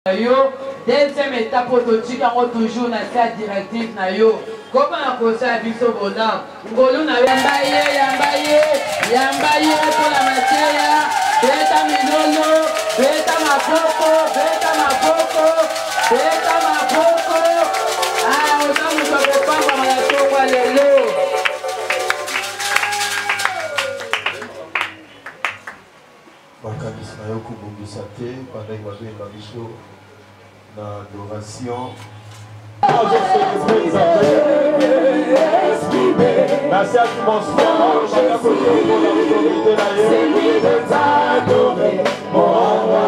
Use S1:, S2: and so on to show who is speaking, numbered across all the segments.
S1: Deuxième étape, prototype, toujours dans cette directive. Comment on peut faire biso boda? Ngolu na yambaye pour la matière. Beta milolo, beta maboko. Ah, on a nous peut pas dans la tour lelo.
S2: Bakabis na yoko bungisa te pendant que bazo eba biso na adoration. Merci à tout mon frère, c'est lui de t'adorer, mon roi.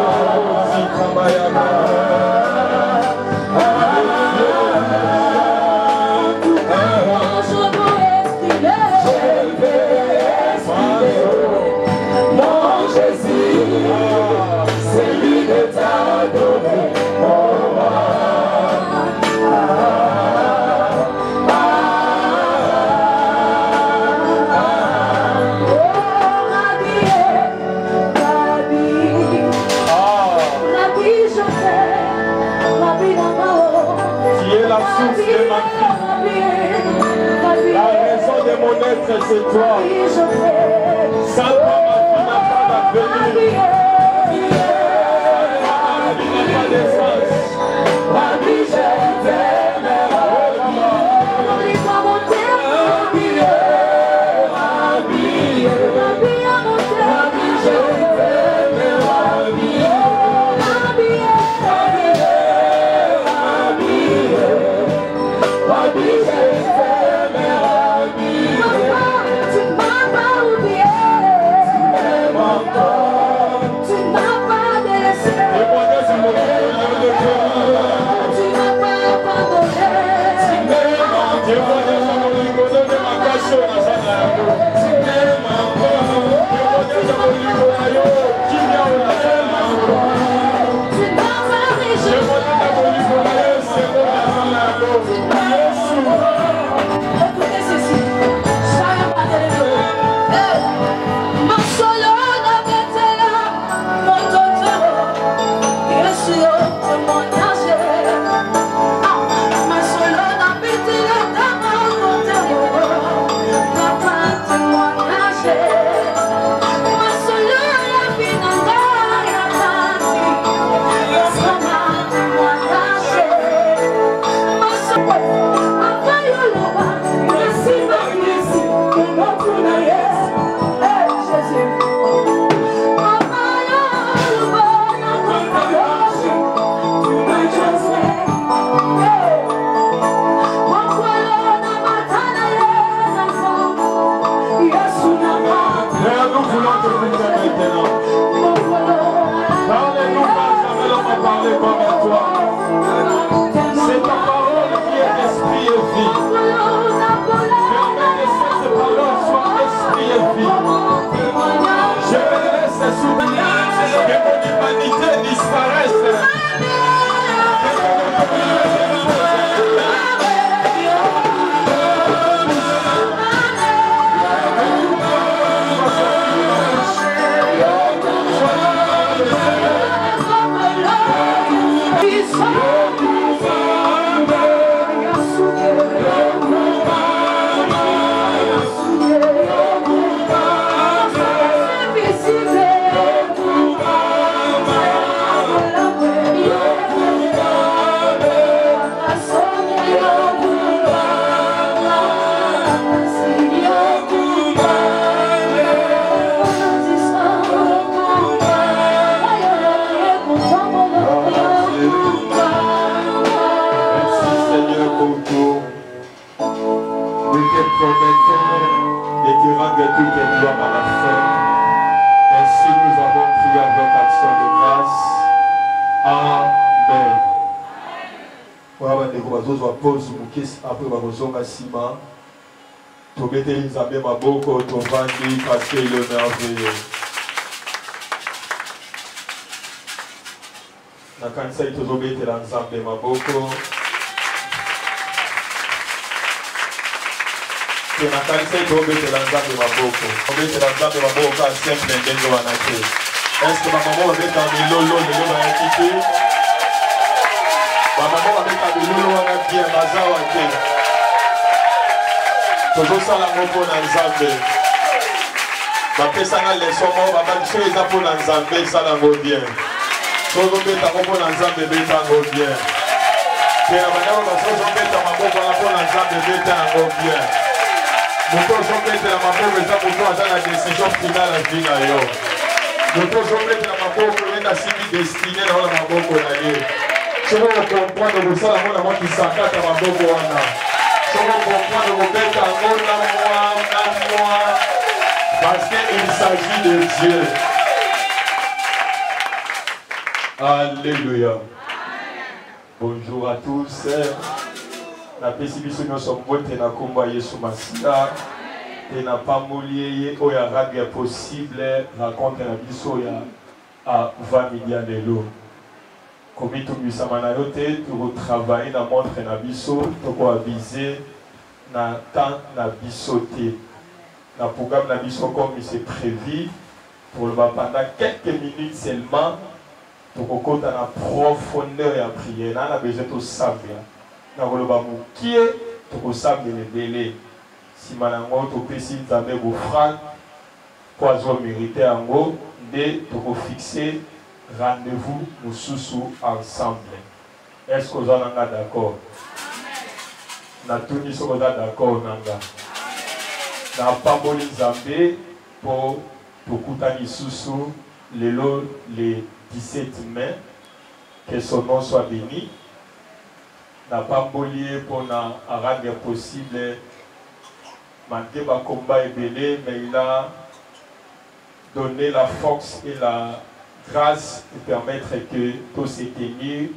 S2: C'est lui de t'adorer, mon roi. La raison de mon être, c'est toi. Sans toi, ma vie n'a pas d'avenir. Ma vie n'a pas de sens. Ma vie, je t'aimerai. Après ma Sima, tu mettez Elisabeth Maboko, ton vendu parce qu'il est merveilleux. Na kanisa itozobete la nzambe Maboko. Na kanisa itozobete la nzambe Maboko. Obete la nzambe Maboko a simple ndenge wanake. Est-ce que ma maman va mettre dans les lolo, les lolo à équiper? bazawa te. Tozosala moko na Nzambe. Bapesanga leso moko babadiso eza mpo na Nzambe esalango bien. Tozobeta moko na Nzambe betango bien. Te na bandako basozobeta maboko wana mpo na Nzambe beta yango bien. Moto ozobetela maboko eza moto aza na décision finale na vie na yo. Moto ozobetela maboko ye nasimbi destine na wana maboko na ye. Soko okomprendre kosala ngo na mwa kisakata maboko wana. Soko okomprendre kobeta yango na mwa parce qu'il s'agit de Dieu. Alléluia. Bonjour à tous. Na pesi biso nyonso mbote na kombo ya Yesu Masiya. Et na pamoliye oya radio ya possible raconte na biso ya a 20 millions de l'eau. Komi tubisama na yo te tokotravaille na montre na biso tokoaviser na temps na biso te. Na programme na biso comme c'est prévu pour le pendant quelques minutes seulement tokokota na profondeur ya prière. Na besoin to sabia. Na koloba mukie tokosabela ebele. Si manango topesi Nzambe bofrane po azo mérite yango nde tokofixer rendez-vous mosusu ensemble. Est-ce que vous en êtes d'accord? Na tuni soko za d'accord nanga. Na pamboli Nzambe po tokuta lisusu lelo le 17 mai, que son nom soit béni. Na pamboli pour na rendre possible malgré ma combat ébélé, mais il a donné la force et la grâce de permettre que tout s'éteigne.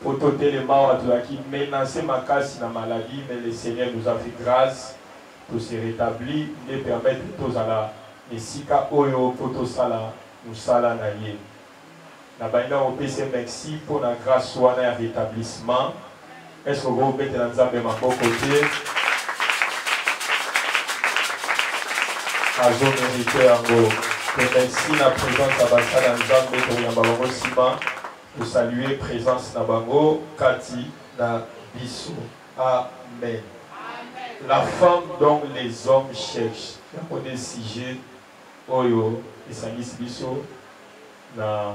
S2: Pour tout élément qui menaçait ma casse dans la maladie, mais le Seigneur nous a fait grâce pour se rétablir et permettre tous à la Mesika Oyo pour tout ça là, nous sala naïe. Na baina au PC merci pour la grâce ou un rétablissement. Est-ce que vous mettez dans Nzambe ma côté? Azo mérité en haut. Merci la présence à Bassala Nzambe pour Yambabango Sima. Pour saluer présence Nabango, Kati, na Bissou. Amen. La femme dont les hommes cherchent. Il y a des sujets, Oyo, et Sanis Bissou, na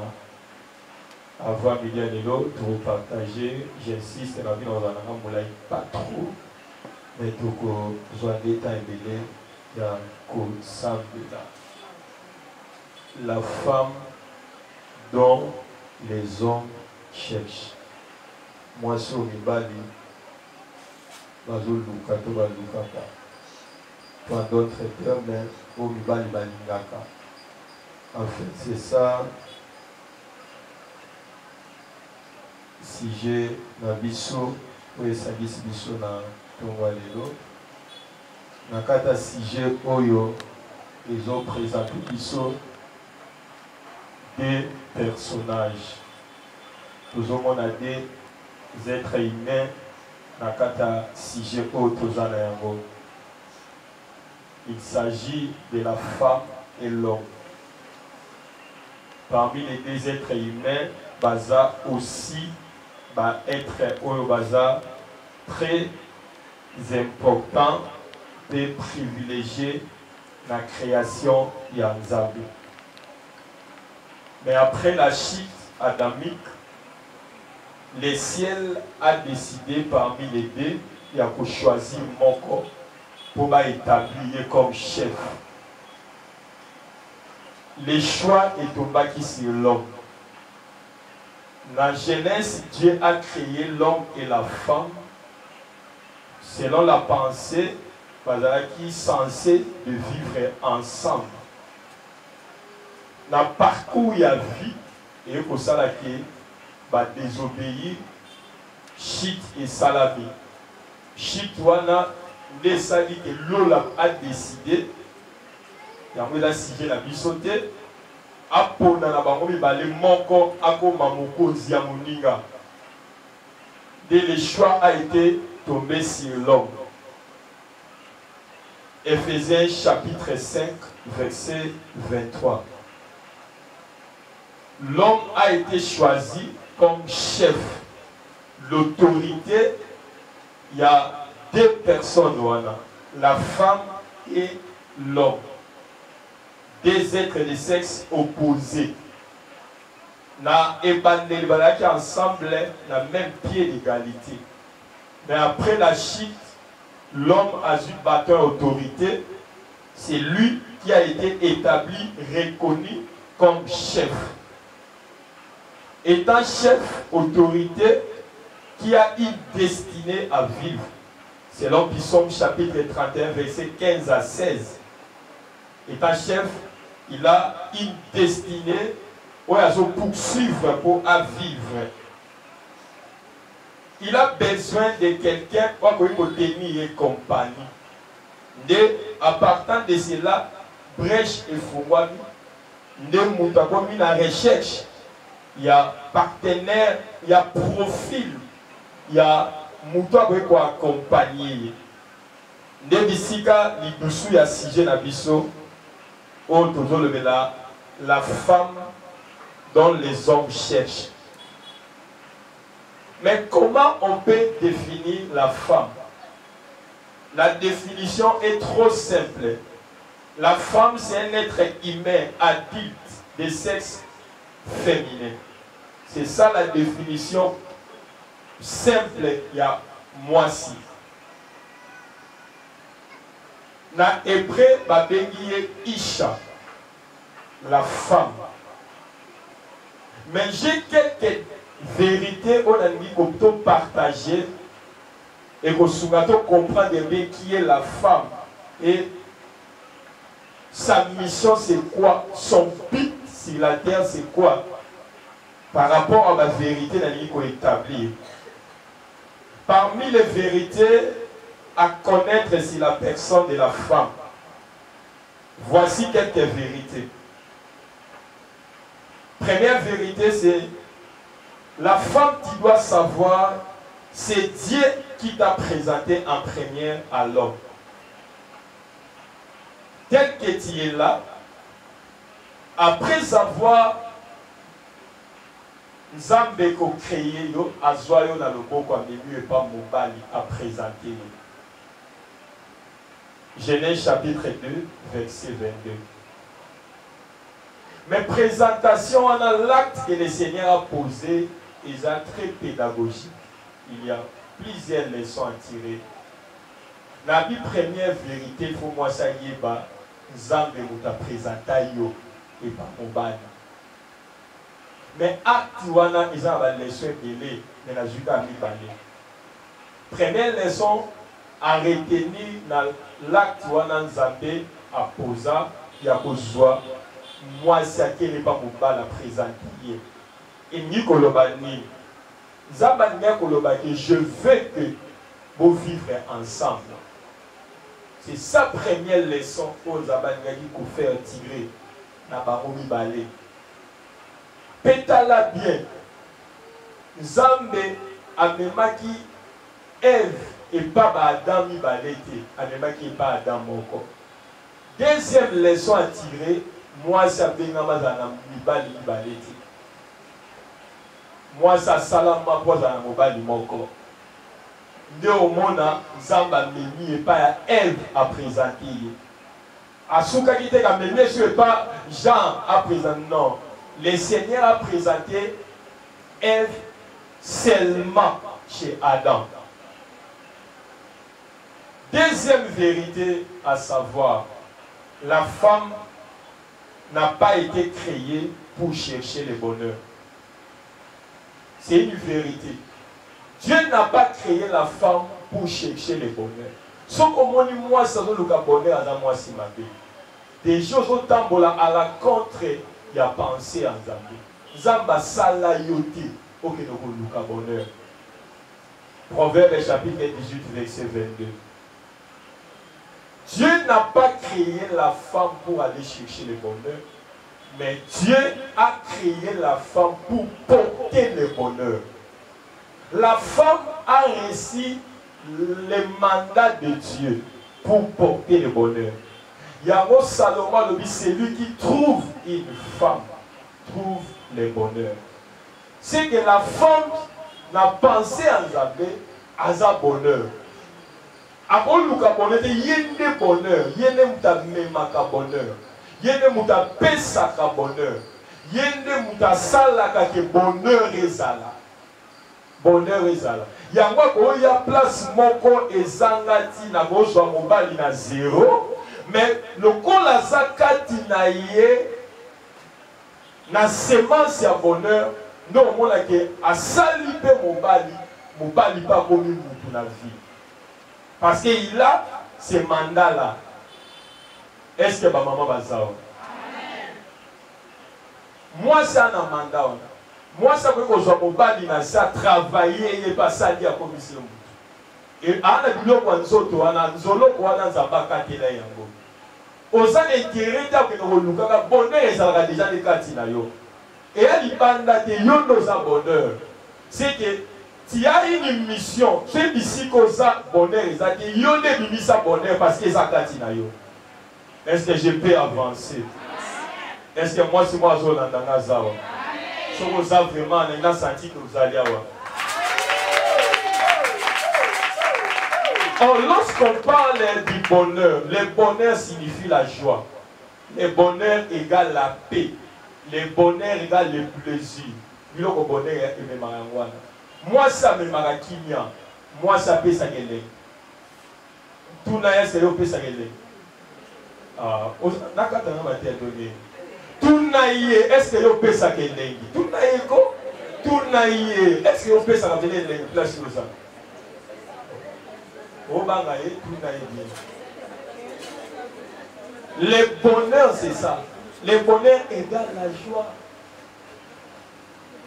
S2: avoir millions de l'eau pour partager. J'insiste, la vie dans un moulin, pas trop, mais tout que besoin d'état et belé, il y a que ça. La femme dont les hommes cherchent. Moi, sur Mibali, Bazou Luka, Toba Lukaka. En d'autres termes, au Mibali Balingaka. En fait, c'est ça. Si j'ai un bisso, ou ça dit bisso na Tongwalelo. Nakata si j'ai Oyo, ils ont présenté bisso. Des personnages. Tout le monde a des êtres humains dans le sujet autre. Il s'agit de la femme et l'homme. Parmi les deux êtres humains, Baza aussi va être Baza très important et privilégié dans la création Yanzabi. Mais après la chute adamique, le ciel a décidé parmi les deux, il a choisi Moko pour établir comme chef. Le choix est tombé sur l'homme. Dans la Genèse, Dieu a créé l'homme et la femme selon la pensée qui est censée de vivre ensemble. Dans le parcours il y a vie et pour ça qui va désobéir chit et salami chit wana les sali que l'Ola a décidé il y a la sigé la bisoté apona na bango mibale moko akoma mokozi ya moninga dès le choix a été tombé sur l'homme. Éphésiens chapitre 5 verset 23. L'homme a été choisi comme chef. L'autorité il y a deux personnes, la femme et l'homme. Deux êtres de sexe opposés. Na ébandeli balaki ensemble na même pied d'égalité. Mais après la chute, l'homme a eu batteur autorité. C'est lui qui a été établi, reconnu comme chef. Étant chef, autorité, qui a une destinée à vivre. Selon Psaume chapitre 31, verset 15 à 16. Étant chef, il a une destinée où il a poursuivre pour vivre. Il a besoin de quelqu'un pour tenir compagnie. À partir de cela, brèche et fououami, de la recherche, il y a partenaire, il y a profil, il y a mouta pour accompagner. De bisika, il y a sujet na biso, la femme dont les hommes cherchent. Mais comment on peut définir la femme? La définition est trop simple. La femme, c'est un être humain, adulte, de sexe féminin. C'est ça la définition simple, il y a moi-ci. Dans l'hébreu, babengiye Isha, la femme. Mais j'ai quelques vérités qu'on a partagées et qu'on comprend bien qui est la femme et sa mission c'est quoi, son but sur la terre c'est quoi par rapport à la vérité qu'on établit. Parmi les vérités à connaître sur la personne de la femme, voici quelques vérités. Première vérité, c'est la femme qui doit savoir, c'est Dieu qui t'a présenté en première à l'homme. Tel que tu es là, après avoir Zambeko créé, Azoyo na loboko a mieux et pas Mobali à présenter. Genèse chapitre 2, verset 22. Mais présentation, on a l'acte que le Seigneur a posé, est très pédagogique. Il y a plusieurs leçons à tirer. La première vérité, il faut moi ça y est, Zambé vous t'a présenté yo et pas Mobali. Mais acte wana ils ont une leçon belé, mais la juge a mis balé. Première leçon à retenir dans l'acte wana Zambé a posé, il a posé moi c'est qui n'est pas Mobali à présenter. Et ni kolobani, Zambania kolobani, je veux que vous vivez ensemble. C'est sa première leçon aux Zabangani qu'on fait tirer dans Baromi Balé. Pétala bien. Zambé amemaki Ève et pas Adam mi balete. Amemaki pas Adam moko. Deuxième leçon à tirer, moi ça bengama zana mi bali balete. Moi ça salama pour zana mobali moko. De au monde, Zamba Meni et pas Ève à présenter. Asuka qui était comme Meni, ce n'est pas Jean à présenter. Non. Le Seigneur a présenté Ève seulement chez Adam. Deuxième vérité à savoir, la femme n'a pas été créée pour chercher le bonheur. C'est une vérité. Dieu n'a pas créé la femme pour chercher le bonheur. Sauf qu'au moins, moi, ça doit le bonheur à moi, si ma vie. Des choses au tambola à la contre, il y a pensé en Zambie. Zamba salayote, ok, nous le bonheur. Proverbe chapitre 18, verset 22. Dieu n'a pas créé la femme pour aller chercher le bonheur, mais Dieu a créé la femme pour porter le bonheur. La femme a reçu le mandat de Dieu pour porter le bonheur. Yango Salomon le dit, c'est lui qui trouve une femme, trouve le bonheur. C'est que la femme n'a pensé en Zambé à sa bonheur. Après luka bonheur, yende bonheur, yende muta memaka bonheur, yende muta pesaka bonheur, yende muta salaka ke bonheur ezala. Bonheur ezala. Yango ko ya place moko ezangati na bozwa mobali na zéro, mais lokola zakati na ye na semence ya bonheur, non mona ke asali pe mobali pas komi mutu na vie. Parce qu'il a ce mandat-là. Est-ce que ma maman va ça? Moi, c'est un mandat. Moi, ça veut dire que je vais travailler et pas ça à la commission. Et à la bilan, on a zolo, on a zabaka qui est là. Aux années qui est bonheur, et ça a déjà des cartes. Et à l'ibanda de yondo sa bonheur, c'est que tu as une mission, c'est ici que ça bonheur, il y a une bonheur parce que ça katina yo. Est-ce que je peux avancer? Est-ce que moi si moi je l'entends dans ça? Si vous avez vraiment un senti que vous allez avoir. Or, lorsqu'on parle du bonheur, le bonheur signifie la joie. Le bonheur égale la paix. Le bonheur égale le plaisir. Le bonheur est le marangwana. Moi, ça me marakinia. Moi, ça peut s'agréer. Tout n'a pas peut s'agréer. Ah, n'a pas donné. Tout n'a est-ce que vous peut s'agréer? Tout n'a tout n'a est-ce que vous peut s'agréer? Place sur ça. Au bangaye, tout n'a bien. Le bonheur, c'est ça. Le bonheur égale la joie.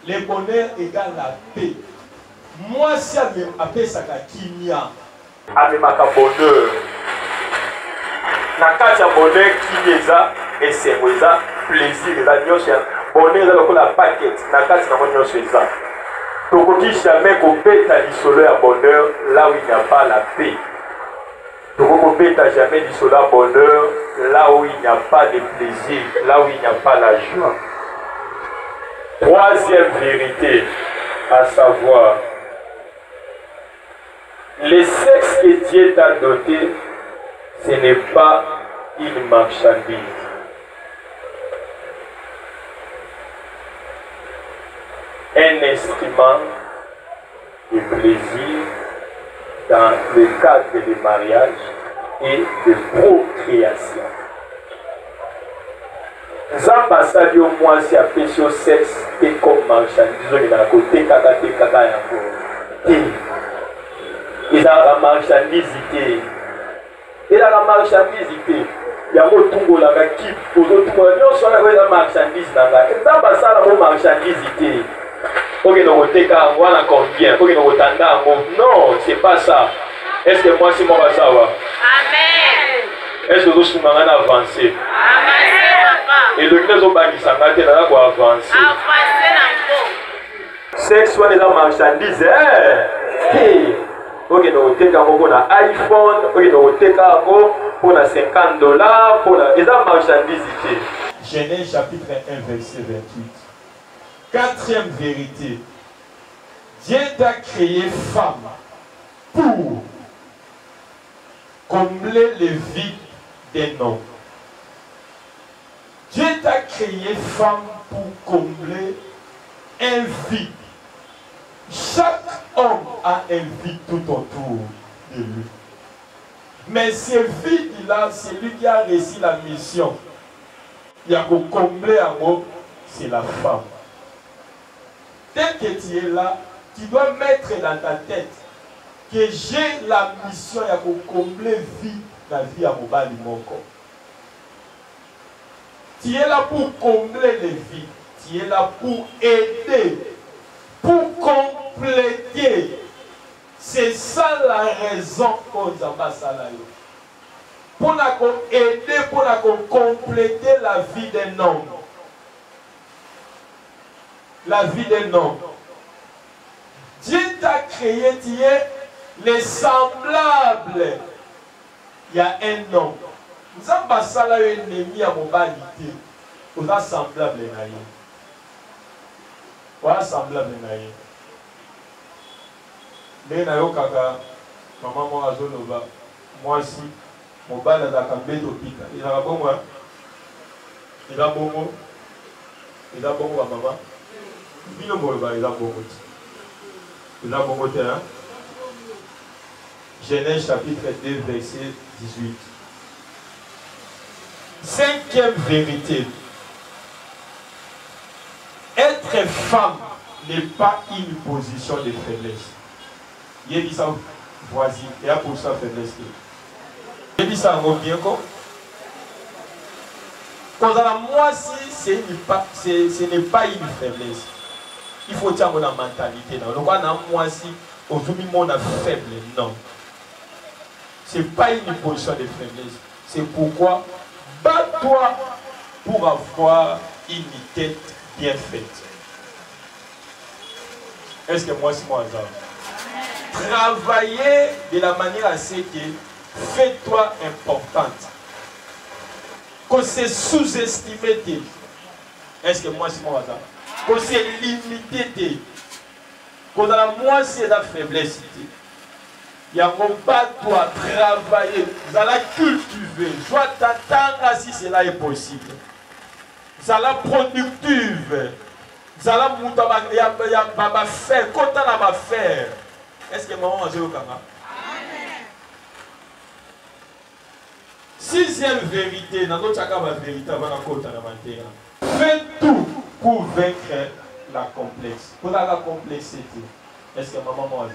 S2: Le bonheur égale la paix. Moi, si je m'appelle ça kimia, je m'appelle bonheur. Nakati bonheur qui est ça, et c'est ça, plaisir, la bonheur, c'est la paquette. Nakati na c'est ça. Donc, on dit jamais qu'on pète à l'isolé à bonheur là où il n'y a pas la paix. Donc, on pète à jamais l'isolé à bonheur là où il n'y a pas de plaisir, là où il n'y a pas la joie. Troisième vérité, à savoir, le sexe que Dieu t'a doté, ce n'est pas une marchandise. Un instrument de plaisir dans le cadre du mariage et de procréation. Zamba sali au moins si appelé sur sexe et comme marchandise, on est à côté kaka yango. Il a la marchandise. Il a la marchandise. Il y a un tungo la qui pour d'autres moyens sur la marchandise. Zamba sali au marchandise. Ok, nous avons voilà combien? Ok, nous avons non, c'est pas ça. Est-ce que moi, c'est mon savoir? Amen. Est-ce que nous avons avancé? Amen. Et le nous avons avancé. Sexe, soit les marchandises. Ok, nous avons un iPhone. Ok, nous avons pour $50. Pour les marchandises. Genèse chapitre 1, verset 28. Quatrième vérité, Dieu t'a créé femme pour combler les vides des noms. Dieu t'a créé femme pour combler un vide. Chaque homme a un vide tout autour de lui. Mais ce vide-là, c'est lui qui a réussi la mission. Il y a pour combler un mot, c'est la femme. Dès que tu es là, tu dois mettre dans ta tête que j'ai la mission de combler la vie à Mobali Moko. Tu es là pour combler les vies. Tu es là pour aider, pour compléter. C'est ça la raison qu'on a ça là. Pour aider, pour compléter la vie d'un homme. La vie d'un homme. Dieu t'a créé, tu es les semblables. Il y a un homme. Nous avons passé là un ennemi à mobilité. Vous êtes semblable à lui. Vous êtes semblable à lui. Mais kaka, maman moi azoloba. moi si mon bal à la campagne d'hôpital. Il a bon moi. Il a bon mot. Il a bon mot à maman. Il a bon mot. Il a bon mot. Il a bon mot. Genèse chapitre 2 verset 18. Cinquième vérité. Être femme n'est pas une position de faiblesse. Il y a dit ça voisine et a pour ça faiblesse. Il y a dit ça en bien comme. Quand à moi si ce n'est pas une faiblesse. Il faut dire la mentalité. Donc on a moi si aujourd'hui on a faible. Non. Ce n'est pas une position de faiblesse. C'est pourquoi bats-toi pour avoir une tête bien faite. Est-ce que moi c'est moi ça? Travailler de la manière à ce que fais-toi importante. Qu'on se sous-estimé. Est-ce que moi c'est moi ça? Qu'on se limité. Qu'on a la moitié de la faiblesse. Il y a mon bas-toi, travailler, vous allez cultiver, soit t'attendre si cela est possible. Vous allez productive, vous allez monter à faire, quand on va faire. Est-ce que maman a dit au Kama? Sixième vérité, dans notre chacun va vérité avant la côte à la fais tout pour vaincre la complexe. Pour la complexité. Est-ce que maman m'a dit?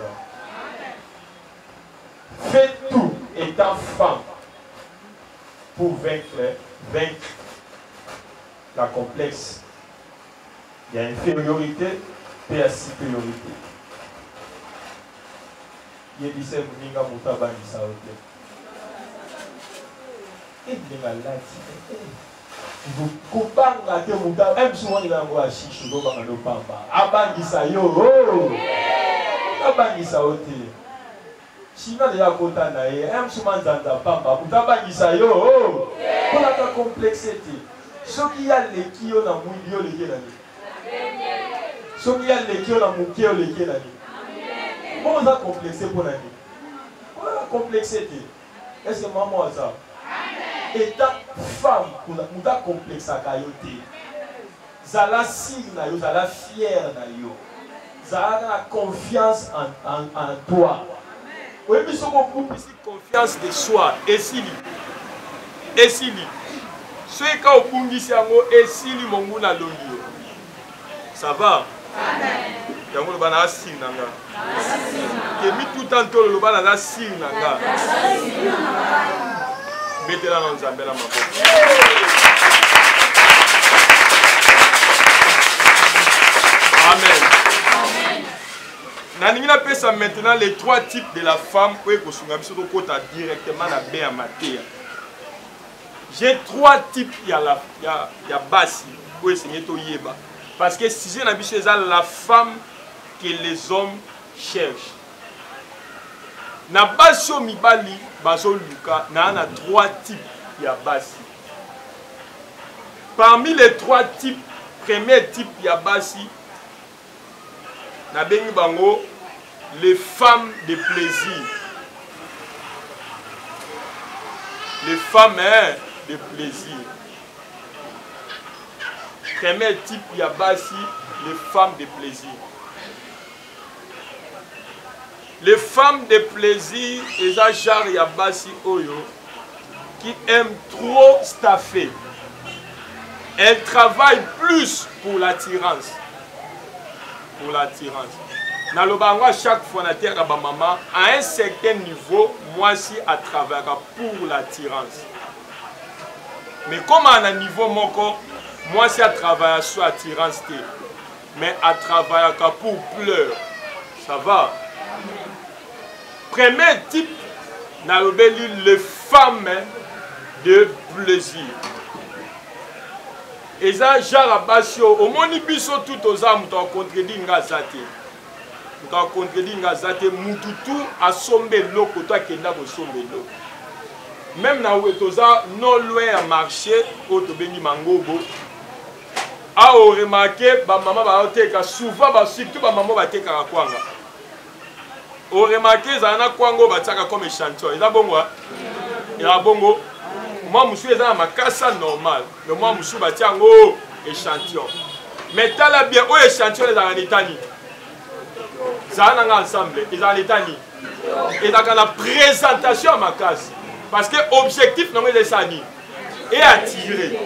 S2: Fais tout étant femme pour vaincre la complexe. Il y a infériorité et la supériorité. Il y a dit c'est Mouninga Moutaba Nisaote. Et bien la vous coupanga que Moutaba, même souvent il a envoyé Chichou, il a envoyé Pamba. Abangisa yo, oh! Abangisa ote. Sinon, il y a un côté naïe, un souvent dans la pamba, vous avez dit ça, yo, oh, pour la complexité. Ce qui a les qui ont un mouillot, les qui ont ce qui a les qui ont un mouillot, les qui ont comment vous avez complexé pour l'année? Pour la complexité. Est-ce que maman a ça? Étant femme, vous avez complexé à Kayote. Vous avez signe, vous avez fier, vous avez la confiance en toi. Oui, mais ce qu'on coupe ici, confiance de soi, et si ce qui est au bout ici, et si mon goût n'a l'eau. Ça va? Il y a un peu de signe. Il y a mis tout le temps le bas dans la signe. Mettez-la dans le zambé, la maman. Amen. Nanina peut ça maintenant les trois types de la femme que vous avez directement à bien mater. J'ai trois types, il y a Bassi, parce que si j'ai l'habitude de la femme que les hommes cherchent. Na Bassi au Mibali, Baso Luka, na trois types, il y a Bassi. Parmi les trois types, premier type, il y a Bassi. Bango, les femmes de plaisir. Les femmes de plaisir. Premier type, il y a Bassi, les femmes de plaisir. Les femmes de plaisir, et ça, genre, il y a Bassi Oyo, qui aiment trop staffer. Elles travaillent plus pour l'attirance. Pour l'attirance. Dans le bango, chaque fois, maman, à un certain niveau, moi aussi, à travers pour l'attirance. Mais comme à un niveau, moi aussi, à travers sur l'attirance, mais à travers pour pleurer. Ça va? Premier type, dans le béli, les femmes de plaisir. Et ça, genre, au moni biso tout aux âmes, tu as contredit Ngazate. Tu as contredit Ngazate, Moututu a sombé l'eau, toi qui n'a pas sombé l'eau. Même dans les âmes, non loin à marcher, au Tobeni Mangobo, a remarqué, maman va te souvent, surtout maman va te karakwanga. Au remarqué, ça a kwango bataka comme échantillon. Il a bongo. Il a bongo. Moi, je suis dans ma casse normale. Mais moi, je suis en échantillon. Mais tu as bien, où échantillon est en Italie. Ça a ensemble. Ils sont en Italie. Et dans la présentation à ma casse. Parce que l'objectif, non, c'est ça. Et attirer.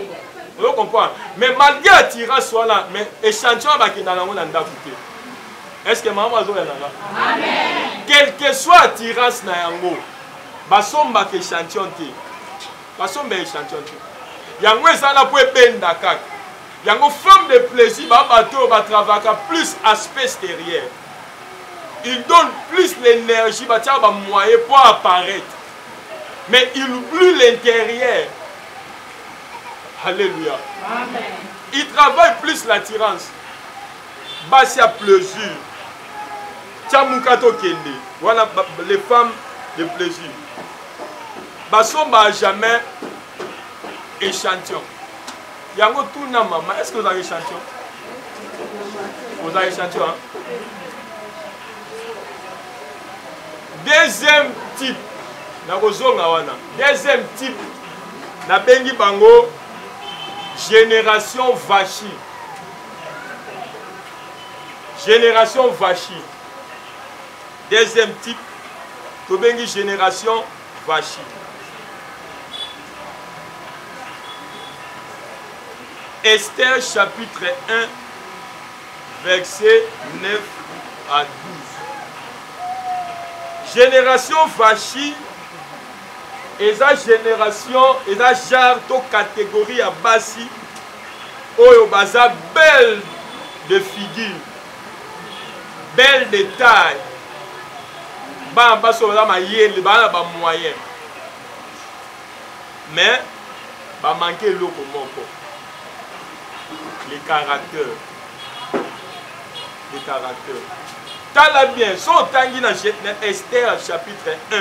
S2: Vous comprenez? Mais malgré l'attirance, soit là, mais échantillon, il y a un est-ce que maman a dit Amen? Quelle que soit l'attirance, il y a un échantillon. Basombe échantillon. Yango ezana po ebenda kaka. Yango femme de plaisir ba bato ba travailler plus aspect extérieur. Il donne plus l'énergie ba tia ba moyen pour apparaître. Mais il oublie l'intérieur. Alléluia. Amen. Il travaille plus l'attirance. Basi a plaisir. Tia mukato kende. Voilà les femmes de plaisir. Basomba jamais échantillon. Yango tout na maman. Est-ce que vous avez échantillon? Vous avez échantillon, hein? Deuxième type. Deuxième type. Na bengi bango génération vachi. Génération vachi. Deuxième type. To bengi génération vachi. Esther chapitre 1, verset 9 à 12. Génération vachi, et sa génération, et sa genre de catégorie à basi, oyo baza belle de figure, belle de taille, ba baso baza mayele, ba ba moyen, mais ba manquer loko moko. Les caractères. Les caractères. Tala bien, son tangi dans Esther chapitre 1,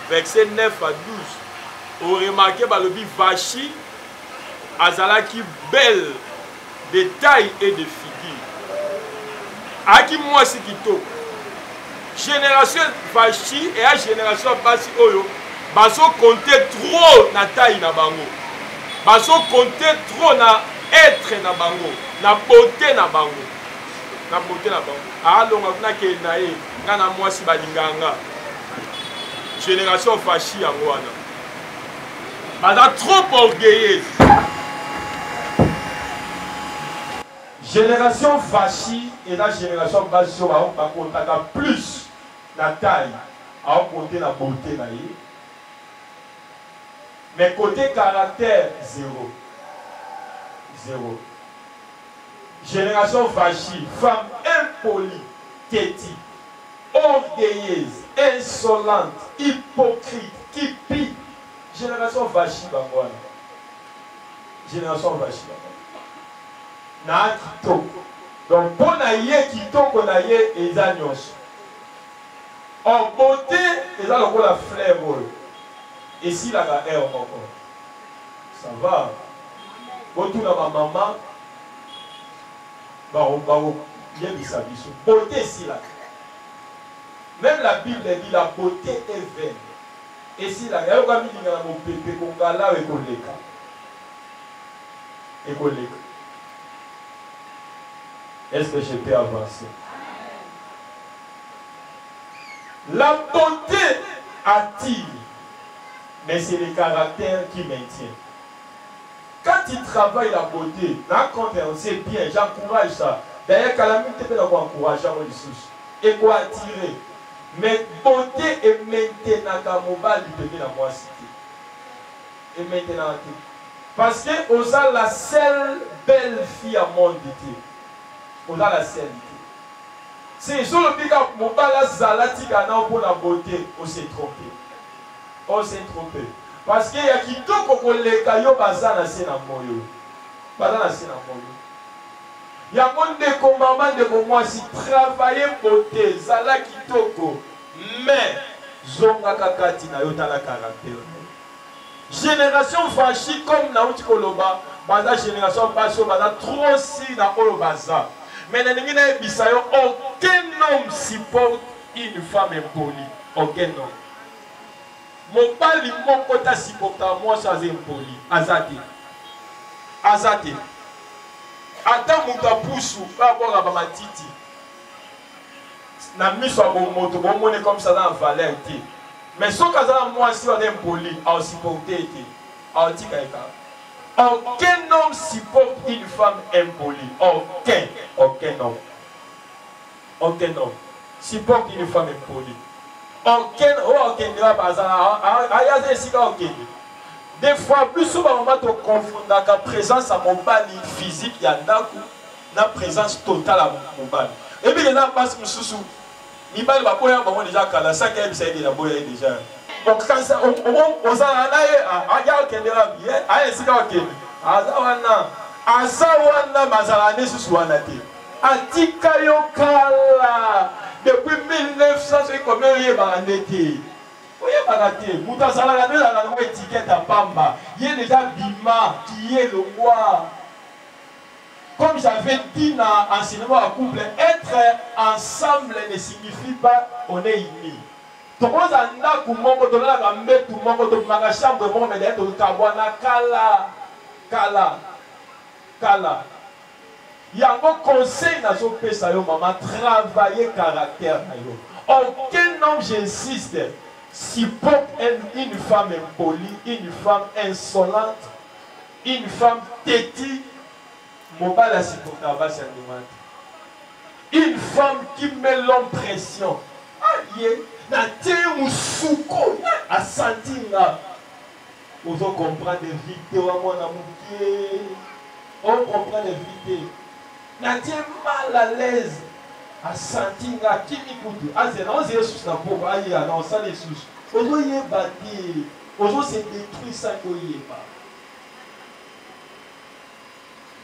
S2: verset 9 à 12. Vous remarquez le bi vachi, azalaki belle de taille et de figure. Aki moi si kito. Génération vachi et la génération basi oyo, baso compter trop na taille na bango. Baso compter trop na être na bango, na beauté na bango. Na beauté na bango. Alonga kuna ke na ye, ngana mwasi balinganga. Génération fachi yango wana. Baza trop orgueilleuse. Génération fachi et la génération basio ba kontaka plus na taille, a côté na beauté na ye. Mais côté caractère, zéro. Zéro. Génération vachi, femme impolie, têtie, orgueilleuse, insolente, hypocrite, qui pie. Génération vachi, bangwana. Génération vachi, bangwana. Na kitoko. Donc, pour naïe kitoko naïe, ils annonce. En beauté, ils ont encore la fleur. Et si la air encore, ça va. Quand la maman, beauté si là. Même la Bible dit la beauté est vaine. Et si là, il y a un pépé qu'on a là et qu'on l'éca. Et qu'on l'éca. Est-ce que je peux avancer? La beauté attire, mais c'est le caractère qui maintient. Quand il travaille la beauté, on sait bien, j'encourage ça. D'ailleurs, calamité peut encourager les sous. Et quoi attirer. Mais beauté est maintenant dans mon bal du bébé dans moi cité. Et maintenant, parce que on a la seule belle fille à mon été. On a la seule. C'est sur le pick-up, mon bal à Zalati Gana pour la beauté, on s'est trompé. On s'est trompé. Parce qu'il y a qui toko les cailloux bazana c'est na moyo. Bazana c'est na moyo. Il y a monde de commandement de moi si travailler beauté zala kitoko mais zonga kakati na yota la caractère. Génération fachi comme na uti koloba, baza génération baso baza trop si na olo baza. Mais na ngina bisayo aucun homme supporte une femme impolie. Aucun homme. Mon bali, mon côté supportant, moi, ça c'est impoli. Azate. Azate. Attends, mon tapoussou, pas avoir à ma titi. Na mis sur mon moto, bon, on est comme ça dans la valeur. Mais ce que moi, si on est impoli, à supporter, à aucun homme supporte une femme impolie. Aucun. Aucun homme. Aucun homme supporte une femme impolie. Des fois, plus souvent, on te confondre la présence à mon bali physique, il y a une présence totale à mon bali. Et puis, il y a un passe que je suis il va y déjà qu'à la 5e, c'est déjà. Donc, quand ça, on s'en a depuis 1900, c'est comme il y a un été. Oui, il y a une étiquette à Bamba. Il y a déjà Bima qui est le roi. Comme j'avais dit dans l'enseignement à couple, être ensemble ne signifie pas qu'on est unis. Donc, on a tout le monde, tout le monde, la chambre, tout le monde, Kala. Il y a un conseil dans ce pays, maman, travailler caractère. Aucun homme, j'insiste, supporte une femme impolie, une femme insolente, une femme têtue. Une femme qui met l'impression. À sentir. Vous comprenez les vidéos à mon amour. On comprend les vidéos. Natie mal à l'aise à sentir à qui m'écoute. Ah, c'est non, c'est sous la peau. Ah, non, ça les sous. Aujourd'hui, il est bâti. Aujourd'hui, c'est détruit sans qu'il n'y ait pas.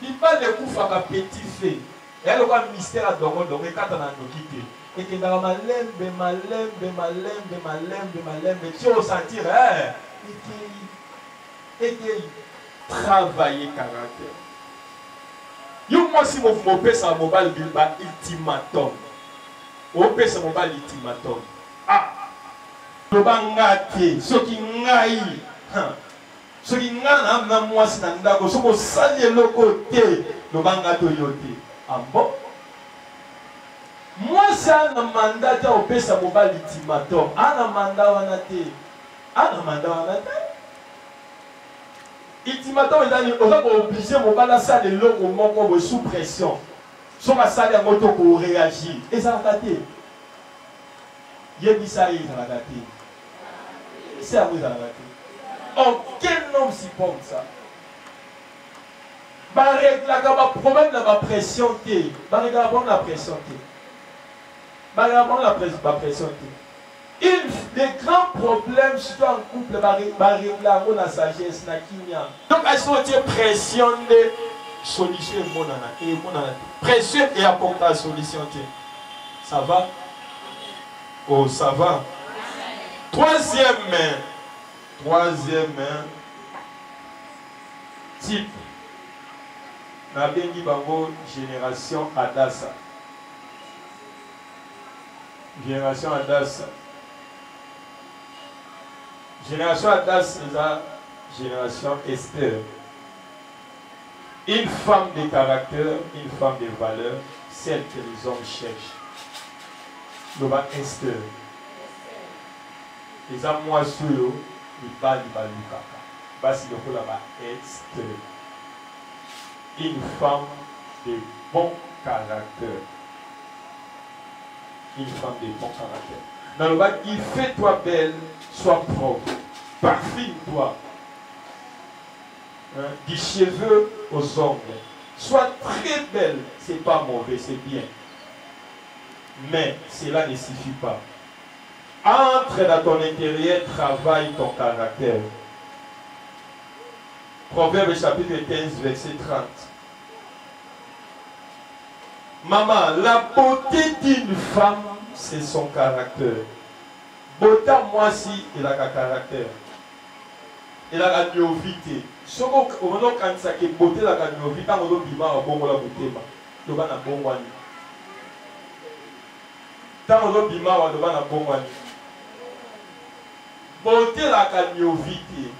S2: Il parle de coups à petit fait. Et elle a un mystère à dormir, donc quand on a quitté. Et qu'il y a un malembe, tu vas sentir, et travailler caractère. Moi, si vous faites un mobile ultimatum, vous faites un mobile ultimatum. Ah, le bangate, ce qui n'aille. Ce qui n'a moi, c'est un dago. Ce qui s'allie le côté, le bangato yote. Ah bon? Moi, c'est un mandat qui a opéré sa mobile ultimatum. Un mandat wanate. Un mandat wanate. Ultimatum, on va obliger mon bala ça de l'eau au moment sous pression. Sur ma salle, on réagit. Et ça a gâté. Yébissa, il a gâté. C'est à vous, il a gâté. Aucun homme supporte ça. Le problème de la pression, la pression. La pression. Un des grands problèmes, surtout en couple, c'est la sagesse. Donc, il faut pression de solution. Pression et apporter la solution. Ça va? Oh, ça va. Troisième type. Na bengi bango génération Adassa. Génération Adassa. Génération Adassa, c'est la génération Esther. Une femme de caractère, une femme de valeur, celle que les hommes cherchent. Le va Esther. Les amours sur eux, ils parlent de Lukaka. Basi le là-bas Esther. Une femme de bon caractère. Une femme de bon caractère. Dans le bas, il fait toi belle, sois propre, parfume-toi. Du cheveu aux ongles. Sois très belle, c'est pas mauvais, c'est bien. Mais cela ne suffit pas. Entre dans ton intérieur, travaille ton caractère. Proverbe chapitre 15, verset 30. Maman, la beauté d'une femme, c'est son caractère. Beauté, moi aussi, il a un caractère. Il a la miovité. Si on a quand ça qui est beauté, la miovité, on a bon la beauté. Tant que bima wa devant la bombe. Beauté la cagnovité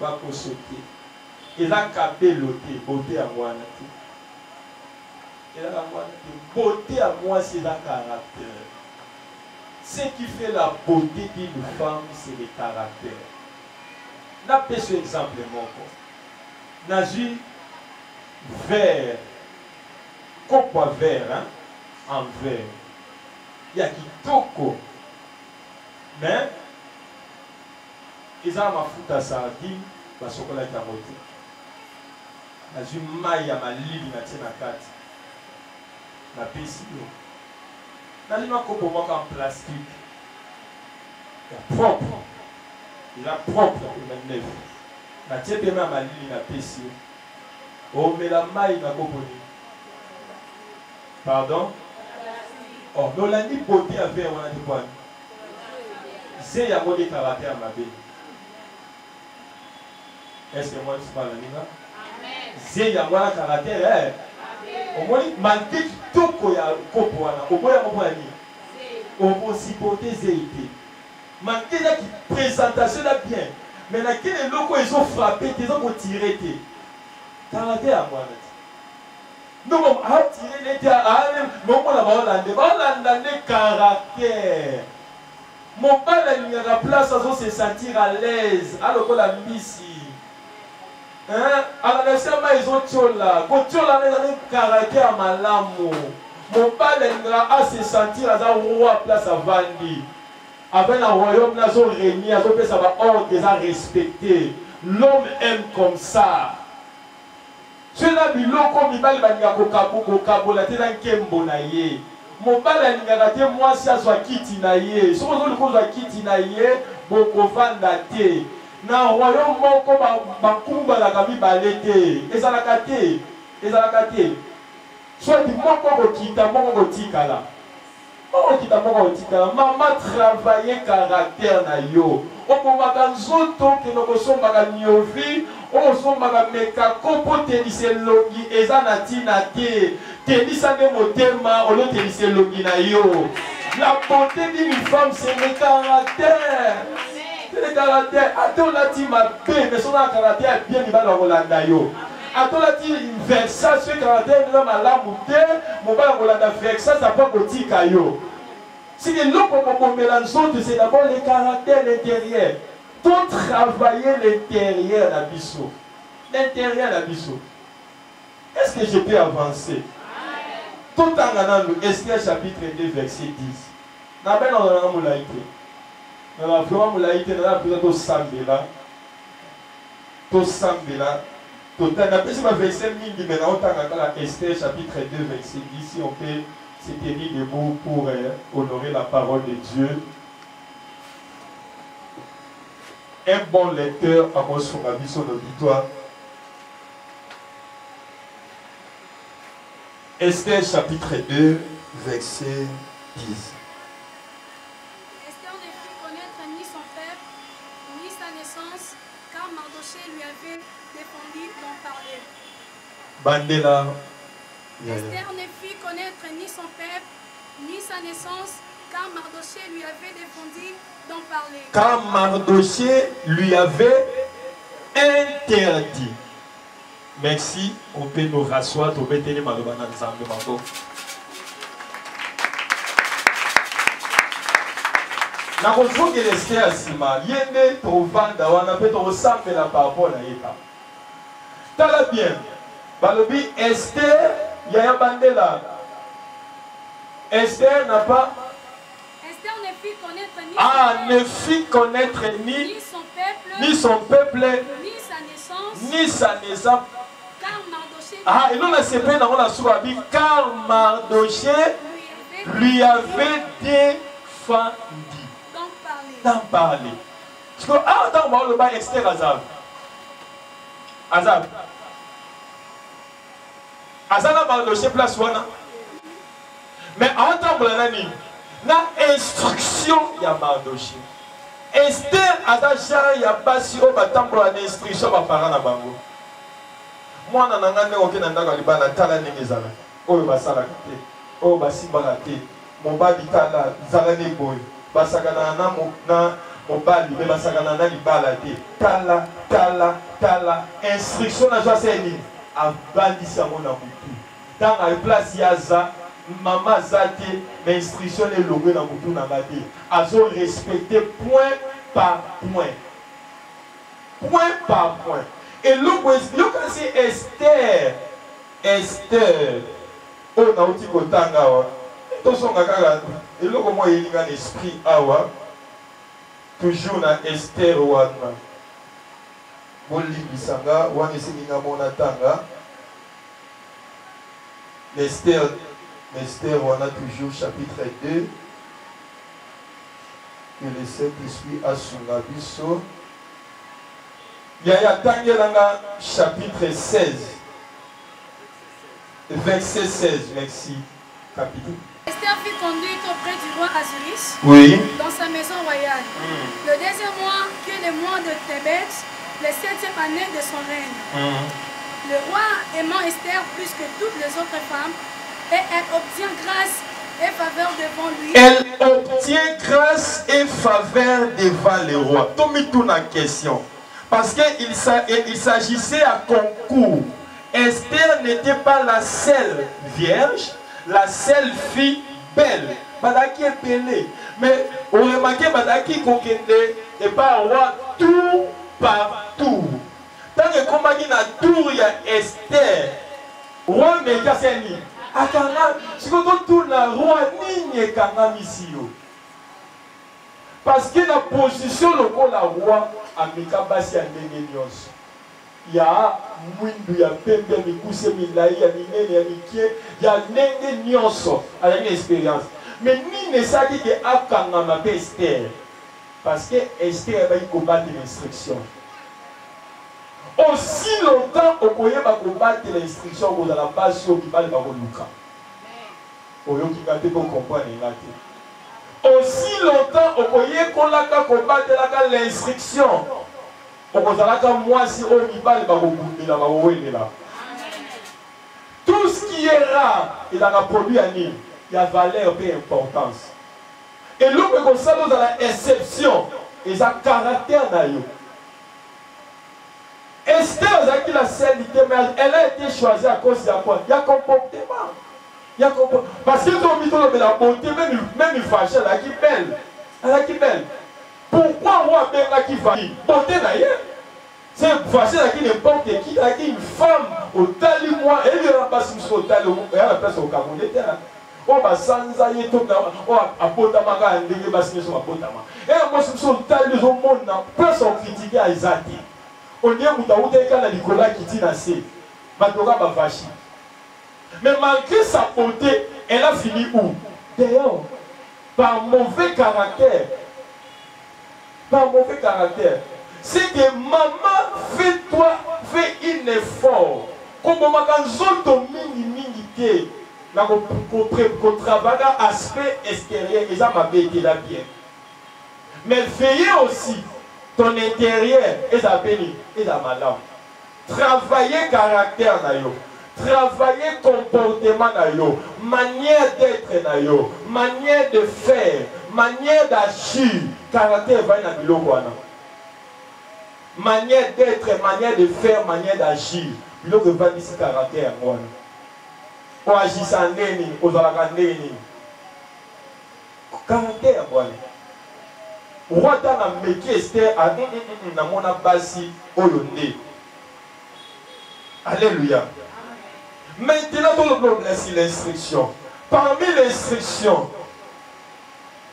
S2: va sauter. Et la capelloté, beauté à moi. Et la beauté à moi, c'est la caractère. Ce qui fait la beauté d'une femme, c'est le caractère. N'a pas ce exemple mon Nazi vert, coco vert, hein, en vert. Il y a qui toko, mais ils ont ma foute à sardine, parce qu'on a été à moté. Nazi maille à ma ligne, na tienne à quatre. Na pisse. Nazi ma coco en plastique. Il est propre. Il est propre, il est neuf. Na tienne de ma ligne, na pisse. Oh, mais la maille n'a pas connu. Pardon? Oh, mais on a dit beauté avec on a dit quoi? C'est y a des caractères ma vie. Est-ce que moi je parle là? C'est y a des caractères. Au moins, malgré tout ce qu'il y a au moins, on peut supporter zéité. Malgré la présentation là bien. Mais là, les locaux ils ont frappé, ils ont tiré. Caractère à moi. Nous avons tiré les caractères. Mon père il y a la place à se sentir à l'aise. Alors que la mission. Alors ils ont tué là. Quand tu as un caractère à malamu. Mon père il y a se sentir à la roi place à Vandi. Avec le royaume, nous avons réuni, nous avons fait ça, ordre déjà respecté. L'homme aime comme ça. Cela dit, l'homme il va mon père il a dit moi si je suis quitté naïe. Si vous avez quitté naïe, beaucoup vandate. Na royaume moko bakumba la kami balete. Ezalakate, ezalakate. Soit dit moko ko kita moko ko tikala. Oh, qui t'a pas maman travailler caractère na yo. O ko makanzoto ke no ko somba ka nyovi, o somba ka meka kopo tenise longi ezana tina te. Tenisa de motema, o lo tenise longi na yo. La beauté d'une femme c'est le caractère. C'est le caractère. Attends la ti ma paix, mais son caractère bien il va la rolanda yo. Attends la ti versa ce caractère de la lamouté, mon ba rolanda versa ça pas petit caillou. Si les locaux comme mélange c'est d'abord le caractère l'intérieur. Tout travailler l'intérieur la biseau. L'intérieur la biseau. Est-ce que je peux avancer? Tout en allant nous Esther chapitre 2 verset 10. Na ben on a moulaïté. Na la vraiment moulaïté na la plutôt sambela. To sambela. Tout en après c'est ma verset mingi maintenant on t'a la Esther chapitre 2 verset 10 si on peut se tenir debout pour honorer la parole de Dieu. Un bon lecteur à mon son avis sur l'auditoire. Esther chapitre 2 verset 10.
S3: Esther ne fit connaître ni son peuple, ni sa naissance, car Mardochée lui avait défendu d'en parler.
S2: Bandela.
S3: Esther ne fit connaître ni son peuple, ni sa naissance, car Mardochée lui avait défendu d'en parler.
S2: Car Mardochée lui avait interdit. Merci, on peut nous rasseoir, on peut tenir ma demande ensemble. Na konfo que Esther asima, yende trovanda wana peut ressemble la parole à Eta. Tala bien. Balobi Esther, il y a un bandela. Esther n'a pas.
S3: Esther ne fit connaître ni
S2: ne fit connaître ni son peuple, ni sa naissance.
S3: Car Mardochée
S2: Et nous la séparé dans la sourate, car Mardochée lui avait défendu d'en parler. Parce que dans le bas Esther Azab. Azab n'a Mardochée place wana. Mais en tant que na instruction ya Mardochée. Esther Azab ya basi o batambo na instruction ba parents na bango. Moi, je suis en train de faire des choses. mobali tala zalane boy basakana na mobali mais basakana na libala te tala instruction na joie c'est nini abandisi yango na mutu dans la place yaza maman zate mais instruction est longée dans mutu na ngati azo respecter point par point et l'autre c'est Esther on a outil kotanga wa to songa kaka eloko mo yelinga l'esprit awa toujours na Esther wana bolimbisanga wana eselinga mona tanga Esther wana toujours chapitre 2 que le Saint-Esprit a sunga biso ya tangelanga chapitre 16 verset 16 merci capitaine.
S3: Esther fut conduite auprès du roi Azuris
S2: oui.
S3: Dans sa maison royale. Le deuxième mois, qui est le mois de Tébet, le 7e année de son règne. Le roi aimant Esther plus que toutes les autres femmes, et elle obtient grâce et faveur devant lui.
S2: Elle obtient grâce et faveur devant le roi. Tommy tourne en question. Parce qu'il s'agissait à concours. Esther n'était pas la seule vierge, la seule fille belle. Badaki est belle. Mais on remarque Badaki kokende et pas roi tout partout. Tant que comme il y a tour il y a Esther. Roi Mega Seni. Akanga, si on tourne roi ni kanga misio. Parce que la position le roi la roi Amika basi ya ndenge nyonso. Ya mwindu ya pembe mikuse milai ya minene ya mikie ya ndenge nyonso ala une expérience. Mais ni ne saki que akanga ma Esther parce que Esther va y combattre l'instruction. Aussi longtemps okoye ba combattre l'instruction ko la base sur bibale ba luka. Oyo ki ngate ko comprendre ngate. Aussi longtemps okoye ko la ka combattre la l'instruction. Tout ce qui est rare, il a produit à Nîmes. Il y a valeur et importance. Et l'autre comme ça, dans la exception, il a caractère. Esther, elle a été choisie à cause de quoi? Il y a comportement. Parce que la beauté, même une fâche, elle a qui belle. Pourquoi moi qui va porter d'ailleurs? C'est facile à qui n'importe qui, à qui une femme au tali moi, elle ne va pas se au tali, elle a place au Cameroun. On va sans aïe tout on va à Potamaga et les bassines sur Potama. Et moi, je suis au tali au monde, place on critique à Isati. On dit que vous avez un Nicolas qui dit assez. Madoga va vachi. Mais malgré sa beauté, elle a fini où? D'ailleurs, par mauvais caractère. Par mauvais caractère. C'est que maman fais un effort. Comme maman quand mingi qu'on travaille aspect extérieur et ça m'a été là bien. Mais veillez aussi ton intérieur et ça béni et ça madame. Travailler caractère na yo. Travailler comportement na yo, manière d'être na yo, manière de faire, manière d'agir, caractère va na biloko wana. Manière d'être, manière de faire, manière d'agir, biloko va d'ici caractère wana. O agissa neni, o zalaka neni. Caractère wana. Roi na meki Esther a na mona basi oyo nde. Alléluia. Maintenant, on laisse l'instruction. Parmi l'instruction,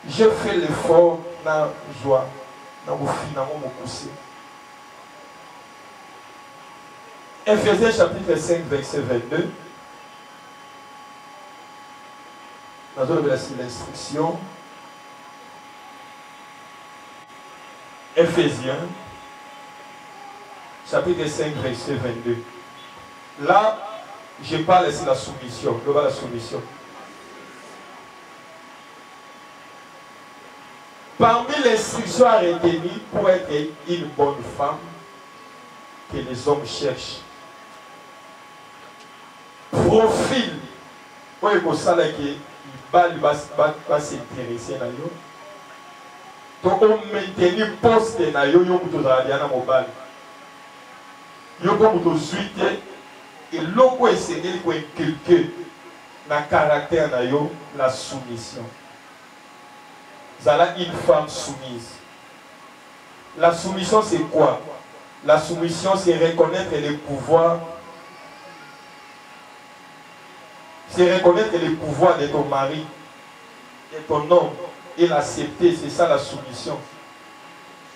S2: je fais l'effort dans la joie, dans mon finalement mon poussé. Ephésiens chapitre 5, verset 22. Nous allons laisser l'instruction. Ephésiens chapitre 5, verset 22. Là, je parle sur la soumission. Devant la soumission. Parmi l'instruction à retenir pour être une bonne femme que les hommes cherchent. Profil. Oui, pour ça, il bal va s'intéresser à yo. Donc on maintenir poste na yo yo muto za diana mobile. Yo ko muto suite et loko essayer ko inculquer na caractère na yo la soumission. Zala une femme soumise. La soumission c'est quoi? La soumission c'est reconnaître les pouvoirs. C'est reconnaître les pouvoirs de ton mari, de ton homme, et l'accepter, c'est ça la soumission.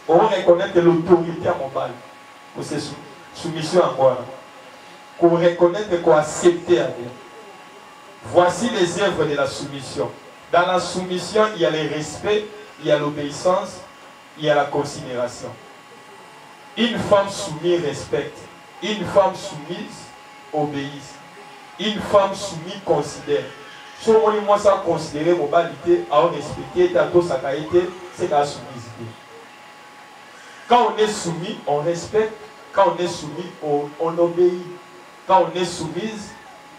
S2: On reconnaître l'autorité à mon bal. C'est soumission à quoi? Qu'on reconnaître, qu'on accepter à Dieu. Voici les œuvres de la soumission. Dans la soumission, il y a le respect, il y a l'obéissance, il y a la considération. Une femme soumise respecte. Une femme soumise obéisse. Une femme soumise considère. Si on ça considérer mon balité, à respecter, c'est la soumisité. Quand on est soumis, on respecte. Quand on est soumis, on obéit. Quand on est soumise,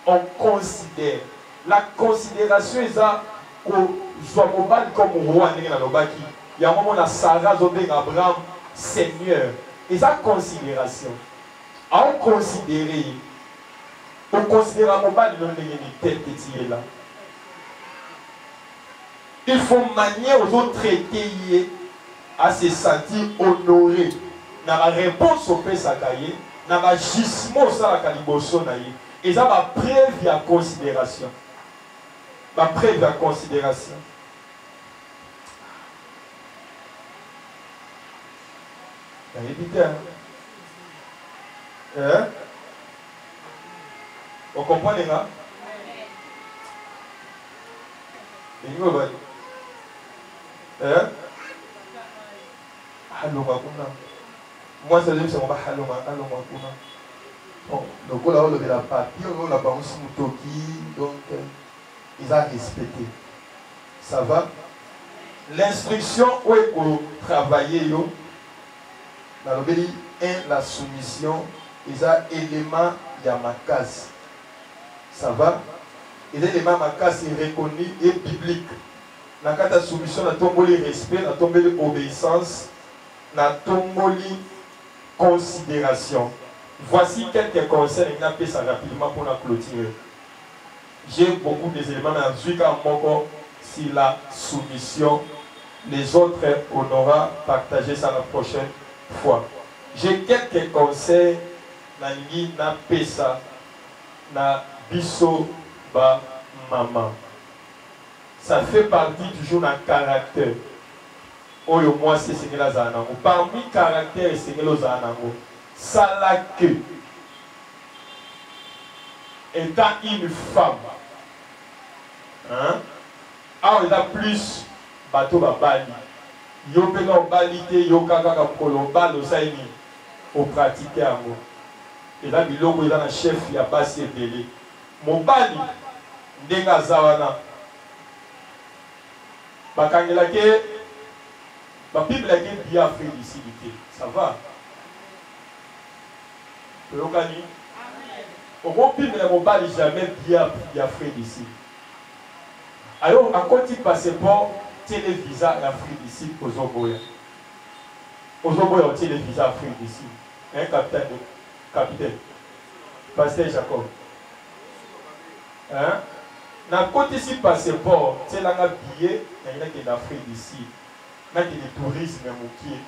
S2: on considère. La considération est ça qu'on soit mobile comme roi. Il y a un moment où Sarah, Abraham, Seigneur. Et ça, considération. À on considérer. On considère mon bal de tête et là. Il faut manier aux autres traiter à se sentir honoré. Dans la réponse au Pesakaye, dans la gisement au Salakaliboso, et ça va preuve à considération. Ma preuve à considération. Hein? Vous comprenez là? Hein? Moi, c'est le second donc, là, on a la papier, on a balancé donc, ils ont respecté. Ça va? L'instruction où il faut travailler, dans le la soumission, ils ont élément de ma case. Ça va? Et l'élément ma case est reconnu et biblique. Dans le cas de la soumission, on a tombé le respect, on a tombé l'obéissance, on a tombé la considération. Voici quelques conseils, on a fait ça rapidement pour la clôturer. J'ai beaucoup d'éléments, mais en tout cas, sur la soumission, les autres, on aura partagé ça la prochaine fois. J'ai quelques conseils, on a fait ça, na biso ba maman. Ça fait partie toujours d'un caractère. Oyo moi c'est ce que la zanango. Parmi caractère et ce que la zanango. Ça la que étant une femme. Hein? Ah on a plus bateau ba bali. Yo pena balité yo kaka kolo balo saini au pratiquer amour. Et là, il y a un chef qui a passé le délai. Mon bali, Ndenga Zawana. La Bible a bien félicité. Ça va? Au Bible, mon bali jamais bien félicité. Alors, à côté du passeport, télévisa Afrique d'ici aux Oboya. Aux Oboya, télévisa Afrique d'ici. Un capitaine, pasteur Jacob. Hein? Dans côté si passeport, c'est là un billet, il y a qui l'Afrique d'ici. Il y a qui le tourisme qui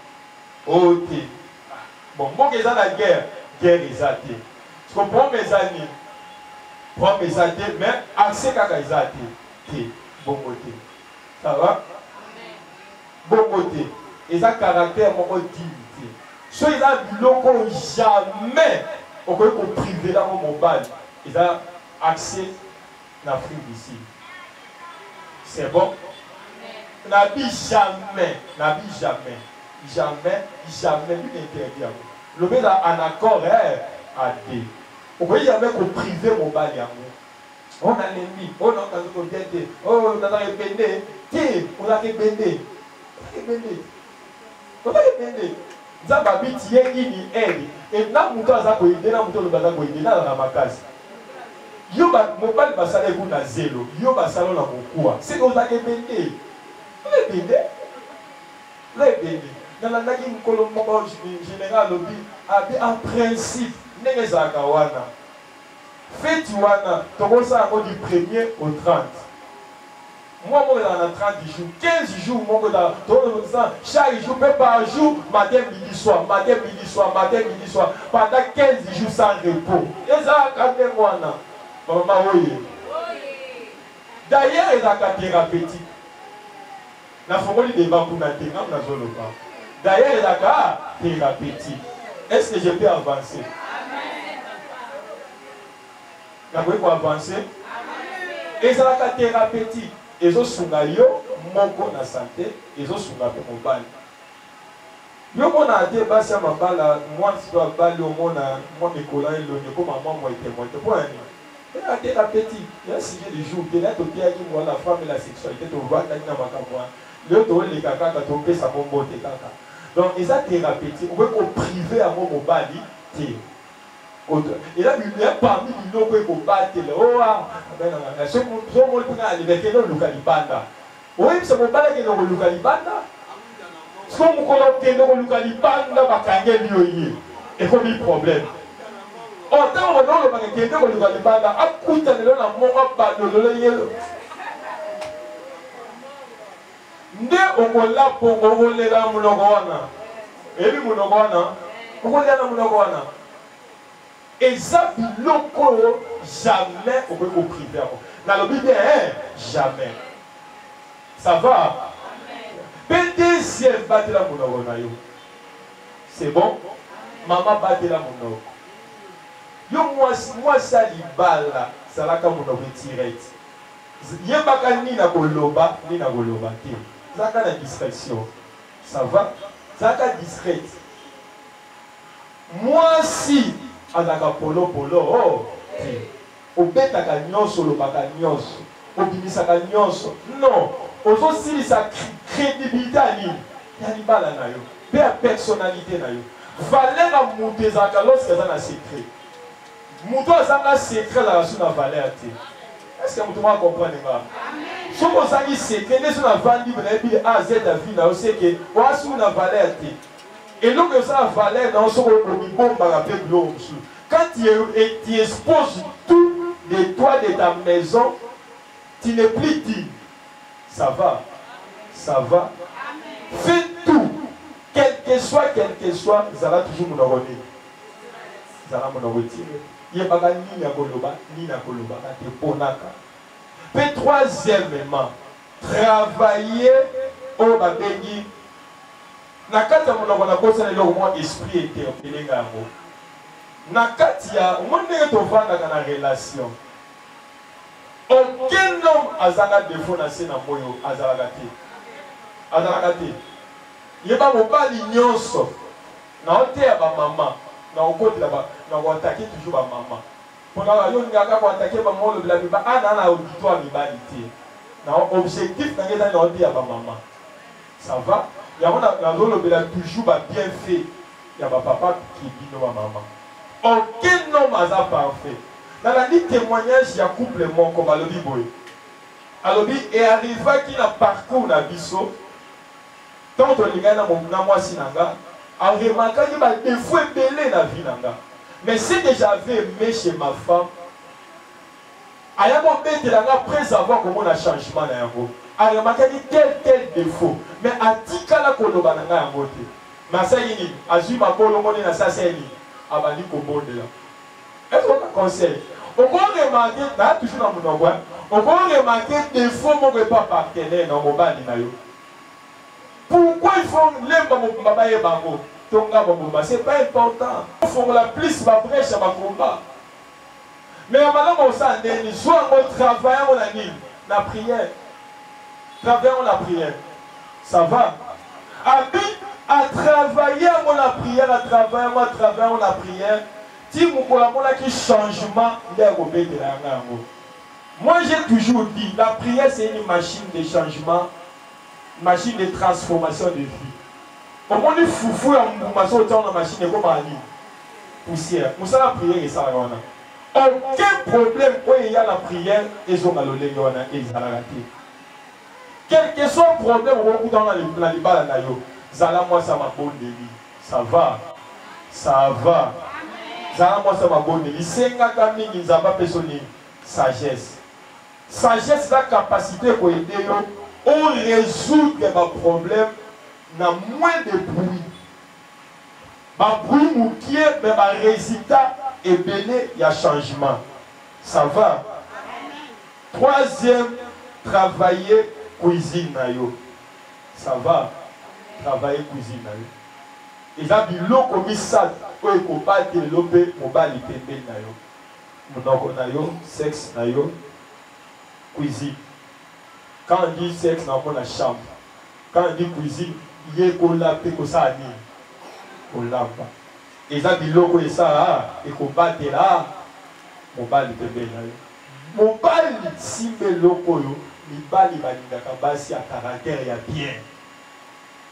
S2: ok. Bon, moi qui est dans la guerre est athée. Tu comprends mes amis? Prends mes athées, mais accès à les athées. Bon côté. Ça va? Bon côté. Et ça caractère, mon dignité. Soit il a du loco jamais, on peut priver là mon bal. Il a accès à l'Afrique d'ici. C'est bon? N'habille jamais, lui interdit. Le mec a un accord à D. On peut jamais priver mon bal. On a l'ennemi, on a un on a un bébé, on a un bébé. On a un bébé. Zababi tie ini eli et na muto aza ko ide na muto lobaza ko ide na makasi Yo mobile basala ku na zelo, yo basala na mokua. C'est qu'on a débendé. Le bébé. Le bébé. Dans la nagi mkolo moko général obi en principe nenge za kawana. Fête wana tokosa ngo du 1er au 30. Moi, je suis dans 30 jours, 15 jours, chaque jour, mais par jour, matin, midi, soir, matin, midi, soir, matin, midi, soir, pendant 15 jours sans repos. Et ça, d'ailleurs, il y a un thérapeutique. La formule des banques pour la d'ailleurs, il y a un thérapeutique. Est-ce que je peux avancer? Vous pouvez avancer? Et ça, il y a un thérapeutique. Et zo sunga yo moko na santé et zo sunga pe mobile yo mona te basi ya mabala moi si doit bali au mona moi mekola elonye ko maman moi était moi te point et a thérapeutique il y a sujet du jour de là to te aki moi la femme et la sexualité to rwanda na makamwa le to le kaka ka to pesa bombo te kaka donc ils a thérapeutique on veut qu'on privé à mon mobile te. Et là, il y a parmi les gens qui ont battu. Oh, ce qu'on peut aller avec les Lukalibanda. Oui, c'est mon père qui est dans le Lukalibanda. Ce qu'on peut aller dans le Lukalibanda, c'est qu'il y a un problème. Autant on a le qui est dans le Lukalibanda, à coup de l'eau, on a là pour rouler la Mounogwana. Et puis Mounogwana, on va aller à Mounogwana. Et ça, jamais on peut vous priver. Dans le Bible, jamais. Ça va? Deuxième, battez la mounogona. C'est bon? Maman, battez la mounogona. Yo, moi, ça, li bala, ça l'a comme on retiré. Yébaka ni na goloba, ni na goloba. Ça a la discrétion. Ça va? Ça a discret. Moi, si. Azaka polo oh obetaka nyonso lobaka nyonso obimisaka nyonso non ozo sa crédibilité ali ya libala na yo pe ya personnalité na yo valeur a mutu ezalaka lorsque aza na secret mutu azanga secret azalaka so na valeur te. Est-ce que mutu moko comprendre nga soki ozangi secret nde so na vandi nayebi a z ya vie na yo seke oasi na valeur te. Et donc, ça a valeur dans ce quand tu exposes tout de toi, de ta maison, tu n'es plus digne. Ça va. Ça va. Fais tout. Quel que soit, ça va toujours nous redonner. Ça va nous retirer. Il n'y a pas ni na koloba, ni na koloba. Puis troisièmement, travailler au babengi. Nakati ya monoko na kosana eloko mwa esprit interpelenga yango. Nakati ya omondenge tovandaka na relation. Aucun homme azanga défaut na se na moyo azalaka te. Azalaka te. Yeba mobali nyonso na oteya ba mama na okotela ba na koatake toujours ba mama. Pona yo ngaka koatake ba molo bila biba ana na auditoire mibali te. Na objectif na ngeza na oteya ba mama. Ça va? Il y a toujours bien fait. Il y a papa qui dit non à maman. Aucun homme n'a parfait. Dans la ligne témoignage, il y a couple mon comme Alobi Boy. Alobi est arrivé qui n'a parcours na biso. Tant que les gars na moi sinanga, a remarqué qu'il y a des fois belé na vie nanga. Mais si déjà j'avais aimé chez ma femme, a ya mo bête là après avoir comment on a changement na yango. A remarqué tel défaut. Mais à tikala koloba na nga yango te. Masa yini azui mapolo moni na sasa yini abandi ko bondela. Est-ce qu'on a conseil? On peut remarquer na toujours na monoko. On peut remarquer défaut mon pas partenaire dans mobali na yo. Pourquoi il faut lemba mo baba ye bango? Tonga bomba, c'est pas important. Il faut la plus ma brèche à ma combat. Mais maintenant on s'en déni, soit on travaille on a mis la prière. Travaillons la prière. Ça va. À travailler mon la prière, à travailler la prière. Si vous voulez un changement, moi j'ai toujours dit, la prière c'est une machine de changement, machine de transformation de vie. Au moins il faut faire une machine de poussière. Pour ça la prière est ça. Aucun problème où il y a la prière, ils ont malolé, ils ont raté. Quel que soit le problème, on dans la libala, Zala moi ça m'a bonne délire. Ça va. Ça va. Zala moi ça m'a bonne délire. C'est un gars qui n'a pas personne. Sagesse. Sagesse, c'est la capacité pour aider on résout des problèmes dans moins de bruit. Ma bruit moukier, mais ma résultat est béni, il y a changement. Ça va. Troisième, travailler cuisine. Ça va. Travailler cuisine. Et là, il y a comme ça, il ne faut pas développer mon bal sexe, cuisine. Quand on dit sexe, on a la chambre. Quand on dit cuisine, il y a que ça. Et ça, il y a ça, et qu'on bat là, mon bal mon bal, si le loco, il bal, il va y a caractère, il y a bien.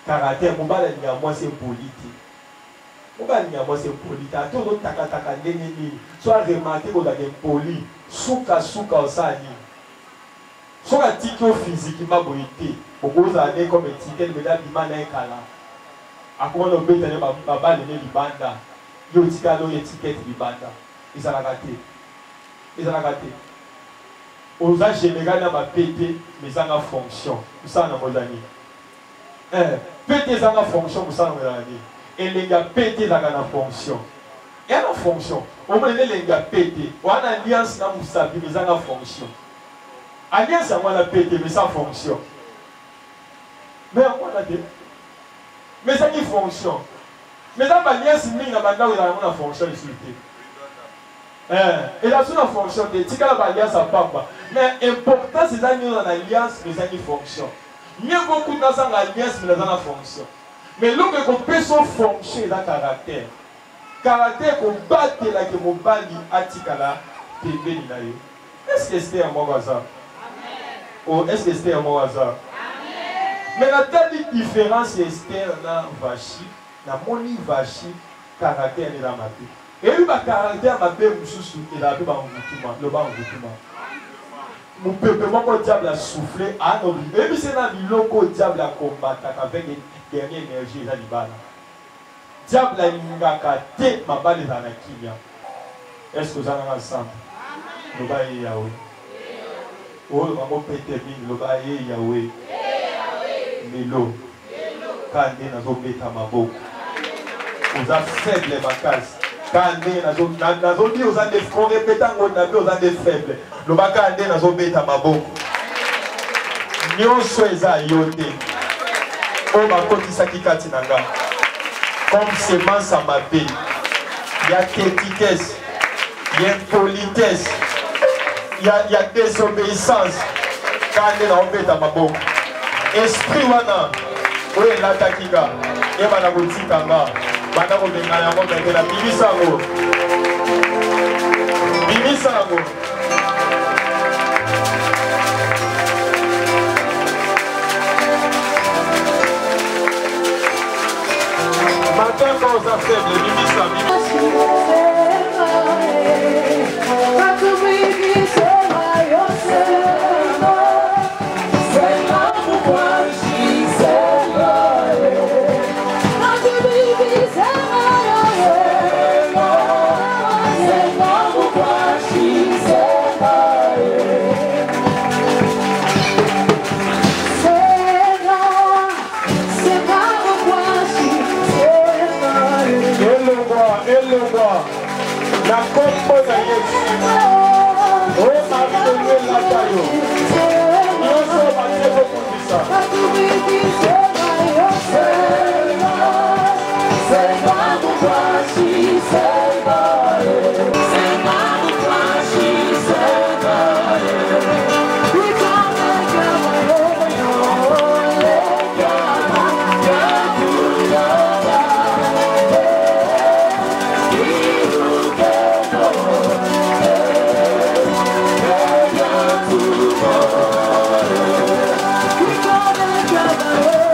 S2: Caractère, mon bal, il y a moi, c'est politique. Mon bal, il y a moi, c'est politique. À tout le monde, soit remarqué qu'on a des polis, souka, au sani. Soit un ticket physiquement boité, pour vous années comme étiquette, mais là, il m'a un cala. À quoi on peut tenir ma balle de l'Ibanda, il y a une étiquette l'Ibanda. Ils ont raté. Ils ont raté. Aux âges généraux, on a pété, mais ça a une fonction. Ça a une pété, ça a une fonction, ça a une et les gars pété, ça a une fonction. Il y a une fonction. On va les gars pété. On a une alliance, mais ça a une fonction. Alliance, on a pété, mais ça fonctionne. Mais on a dit. Mais ça qui fonctionne. Mais ça, l'alliance, il y a une fonction ici. Et là, ça fonctionne. Si la alliance, à papa. Mais important, c'est que nous avons une alliance, mais ça qui fonctionne. Mieux beaucoup dans une alliance, mais ça fonctionne. Mais l'homme qui peut fonctionner dans le caractère. Caractère qu'on batte là, que mon bali atikala, bébé là. Est-ce que c'était un bon hasard? Ou est-ce que c'était un bon hasard? Mais la telle différence est Esther dans Vachi, dans Moni Vachi, caractère est dans ma vie. Et lui, ma caractère m'a fait il a fait le envoûtement. Mon peuple, mon diable a soufflé à nos vies. Et puis c'est dans le loco, diable a combattu avec une dernière énergie, il a dit bana. Diable a une ma balle est dans la kimia. Est-ce que vous en avez ensemble? Nous allons Yahweh. Oh, maman pété bien, le bas Yahweh. Melo. Quand on a zombé à ma boque. Vous avez faible ma case. Quand on a zombé, vous avez des frères répétants, on a des faibles. Le bas quand on a zombé à ma boque. Nyon soeza yote. Oh, ma côté sakikati nanga. Comme semence à ma paix. Il y a tétitesse. Il y a politesse. Il y a désobéissance. Quand on a zombé à ma boque. Esprit wana oye latakika e bana kotikanga bana kobenga yango mbetela bimisa yango matin quand on faible bimisa la compo de Yesu. Oh, ma vie la taille. Nous sommes à Dieu pour ça.
S4: We're gonna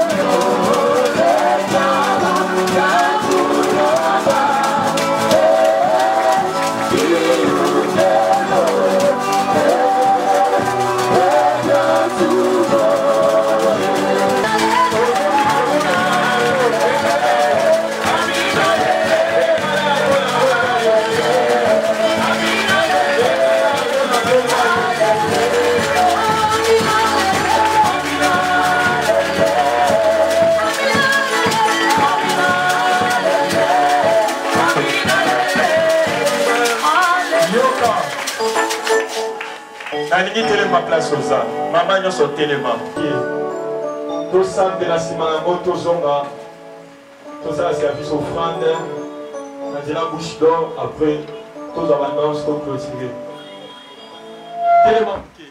S2: nalingi telema place oza mama nyonso telema tosambela nsima yango tozonga tozala service offrande nanzela bouche d'or après tozwa banonce toclotire telema moke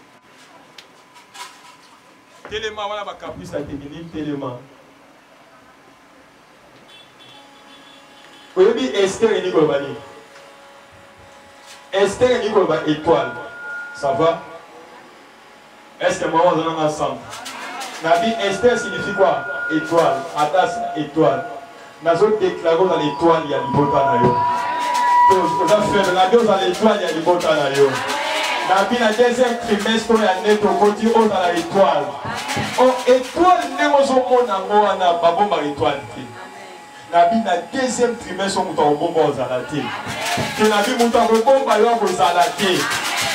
S2: telema wana bacaprice ya technique telema oyebi Esther elingi koloba nini Esther elingi koloba étoile ça va est-ce que moi on est ensemble Nabi Esther signifie quoi étoile atas étoile nazo déclarer dans l'étoile il y a libota na yo to za faire la Dieu dans l'étoile il y a libota na yo Nabi na deuxième trimestre ya neto koti o dans la étoile oh étoile nemozo mona ngona babomba étoile ti Nabi na deuxième trimestre muta obomba ozala ti te nabi muta obomba yo kozala ti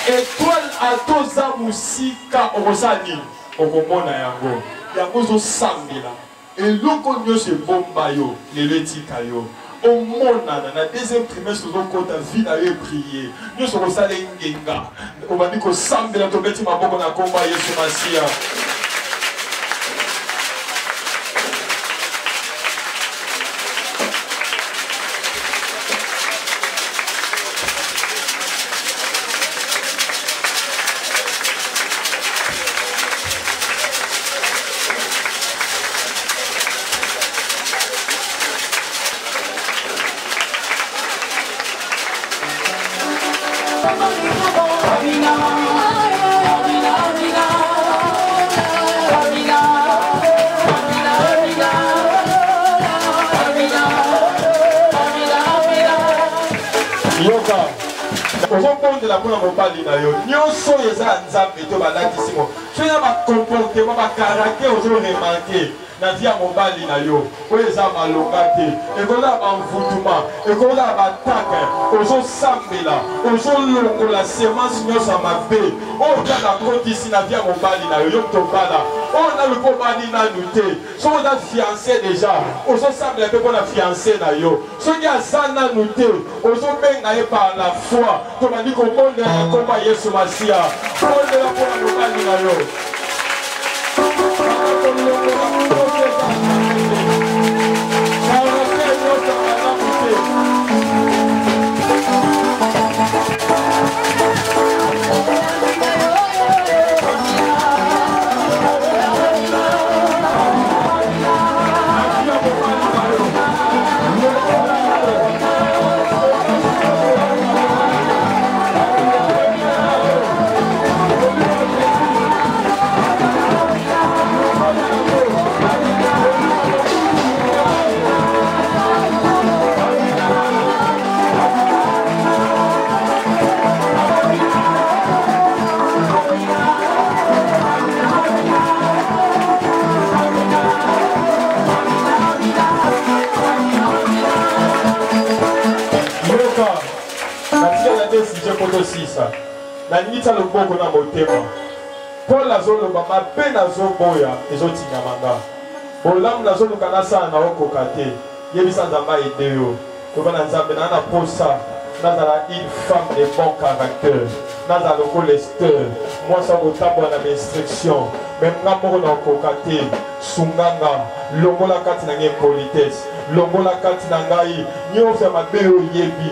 S2: étoile atoza musika okosani okomona yango yango ozosambela eloko nyonso ebomba yo lelo etika yo omonana na deuxième trimestre ozokota vi na yo epriye nyonso okosala engenga obandi kosambela tobeti maboko na kombo ya Yesu Masiya la pour mobali na yo nyonso eza nzambe to balakisi mo soya ba comportement ba caractère ozo remarquer na vie ya mobali na yo oyo eza malonga te ekola ba mvutuma ekola ba taka ozo sambela ozo longola semence nyonso ya mabe oyo kaka kotisi na vie ya mobali na yo yo tobala oyo na lupo bani nanu te soki oza fiancé déjà ozo sambela mpe mpona fiancé na yo soki aza nanu te ozobenga ye par la foi tobandi kobondela na kombo ya Yesu Masiya bondela mpona mobali na yo na nita loboko na motema Paul azoloba mabe nazoboya ezotinyamanga bolamu nazoluka nasala na okoka te yebisa nzambe aide yo kobana nzambe na posa nazala une femme de bon caractère nazala lokola Esther mwasi akotambola na instruction me nga moko na okoka te sunganga longola kati na ngai politesse longola kati na ngai nyonso ya mabe oyo oyebi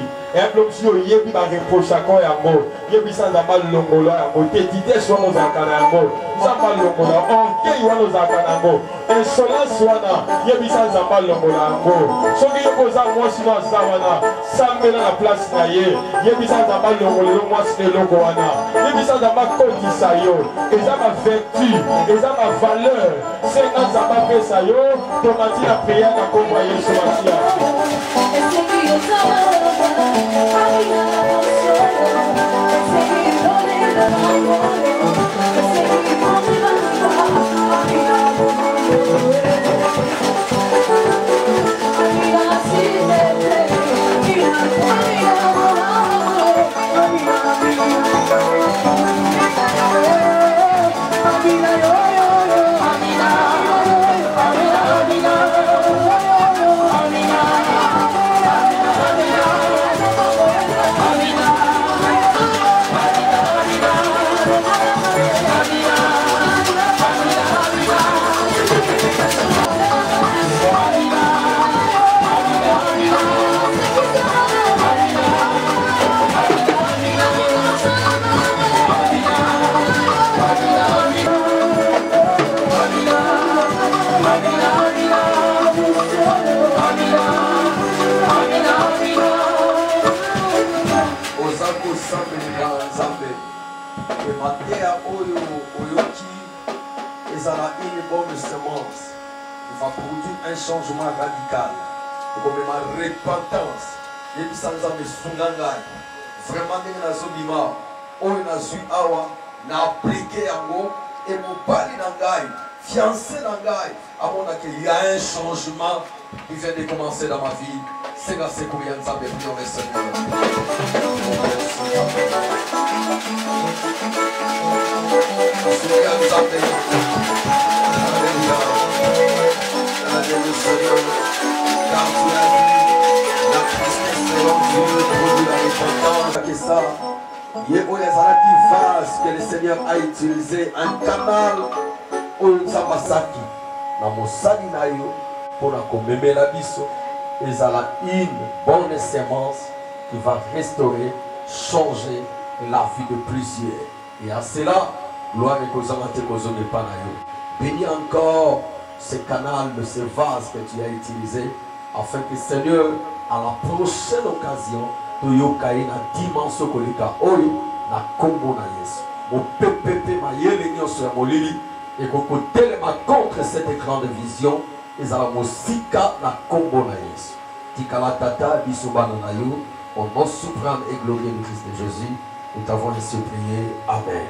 S2: si oyebi bareprochaka yango yebisa nzambe alongola yango te ditese wana ozalaka na yango nzambe alongola orgueil wana ozalaka na yango insolence wana yebisa nzambe alongola yango soki yo koza mwasi no aza wana sambela na place na ye yebisa nzambe alongolelo mwasi na eloko wana yebisa nzambe akotisa yo eza bavertu eza bavaleur senga nzambe apesa yo tomati na priere na kombo ya Yesu Masiya
S4: Terre Oyoki, ils ont une bonne semence qui va produire un changement radical. Comme ma repentance. Et puis ça nous a mis sungangai. Vraiment, nous avons bima. On a su awa, na appliqué yango et mon pali nangai, fiancé nangai. À mon accueil, il y a un changement qui vient de commencer dans ma vie. C'est là c'est combien de temps de prions le Seigneur. Il y a des vases que le Seigneur a utilisé, un canal où nous avons saki. Dans mon sali pour la commémorer la biso, ils ont une bonne sémence qui va restaurer, changer la vie de plusieurs. Et à cela, gloire et bénis encore ce canal, ce vase que tu as utilisé, afin que Seigneur, à la prochaine occasion, tu aies la dimension kolika oyo na kombo na Yesu. Mon pepepe ma yele nyonso ya molili et kotelema contre cette grande vision, ezala mosika na kombo na Yesu. Tikala tata biso bana na yo, au nom suprême et glorieux du Christ de Jésus, nous t'avons ainsi prié. Amen.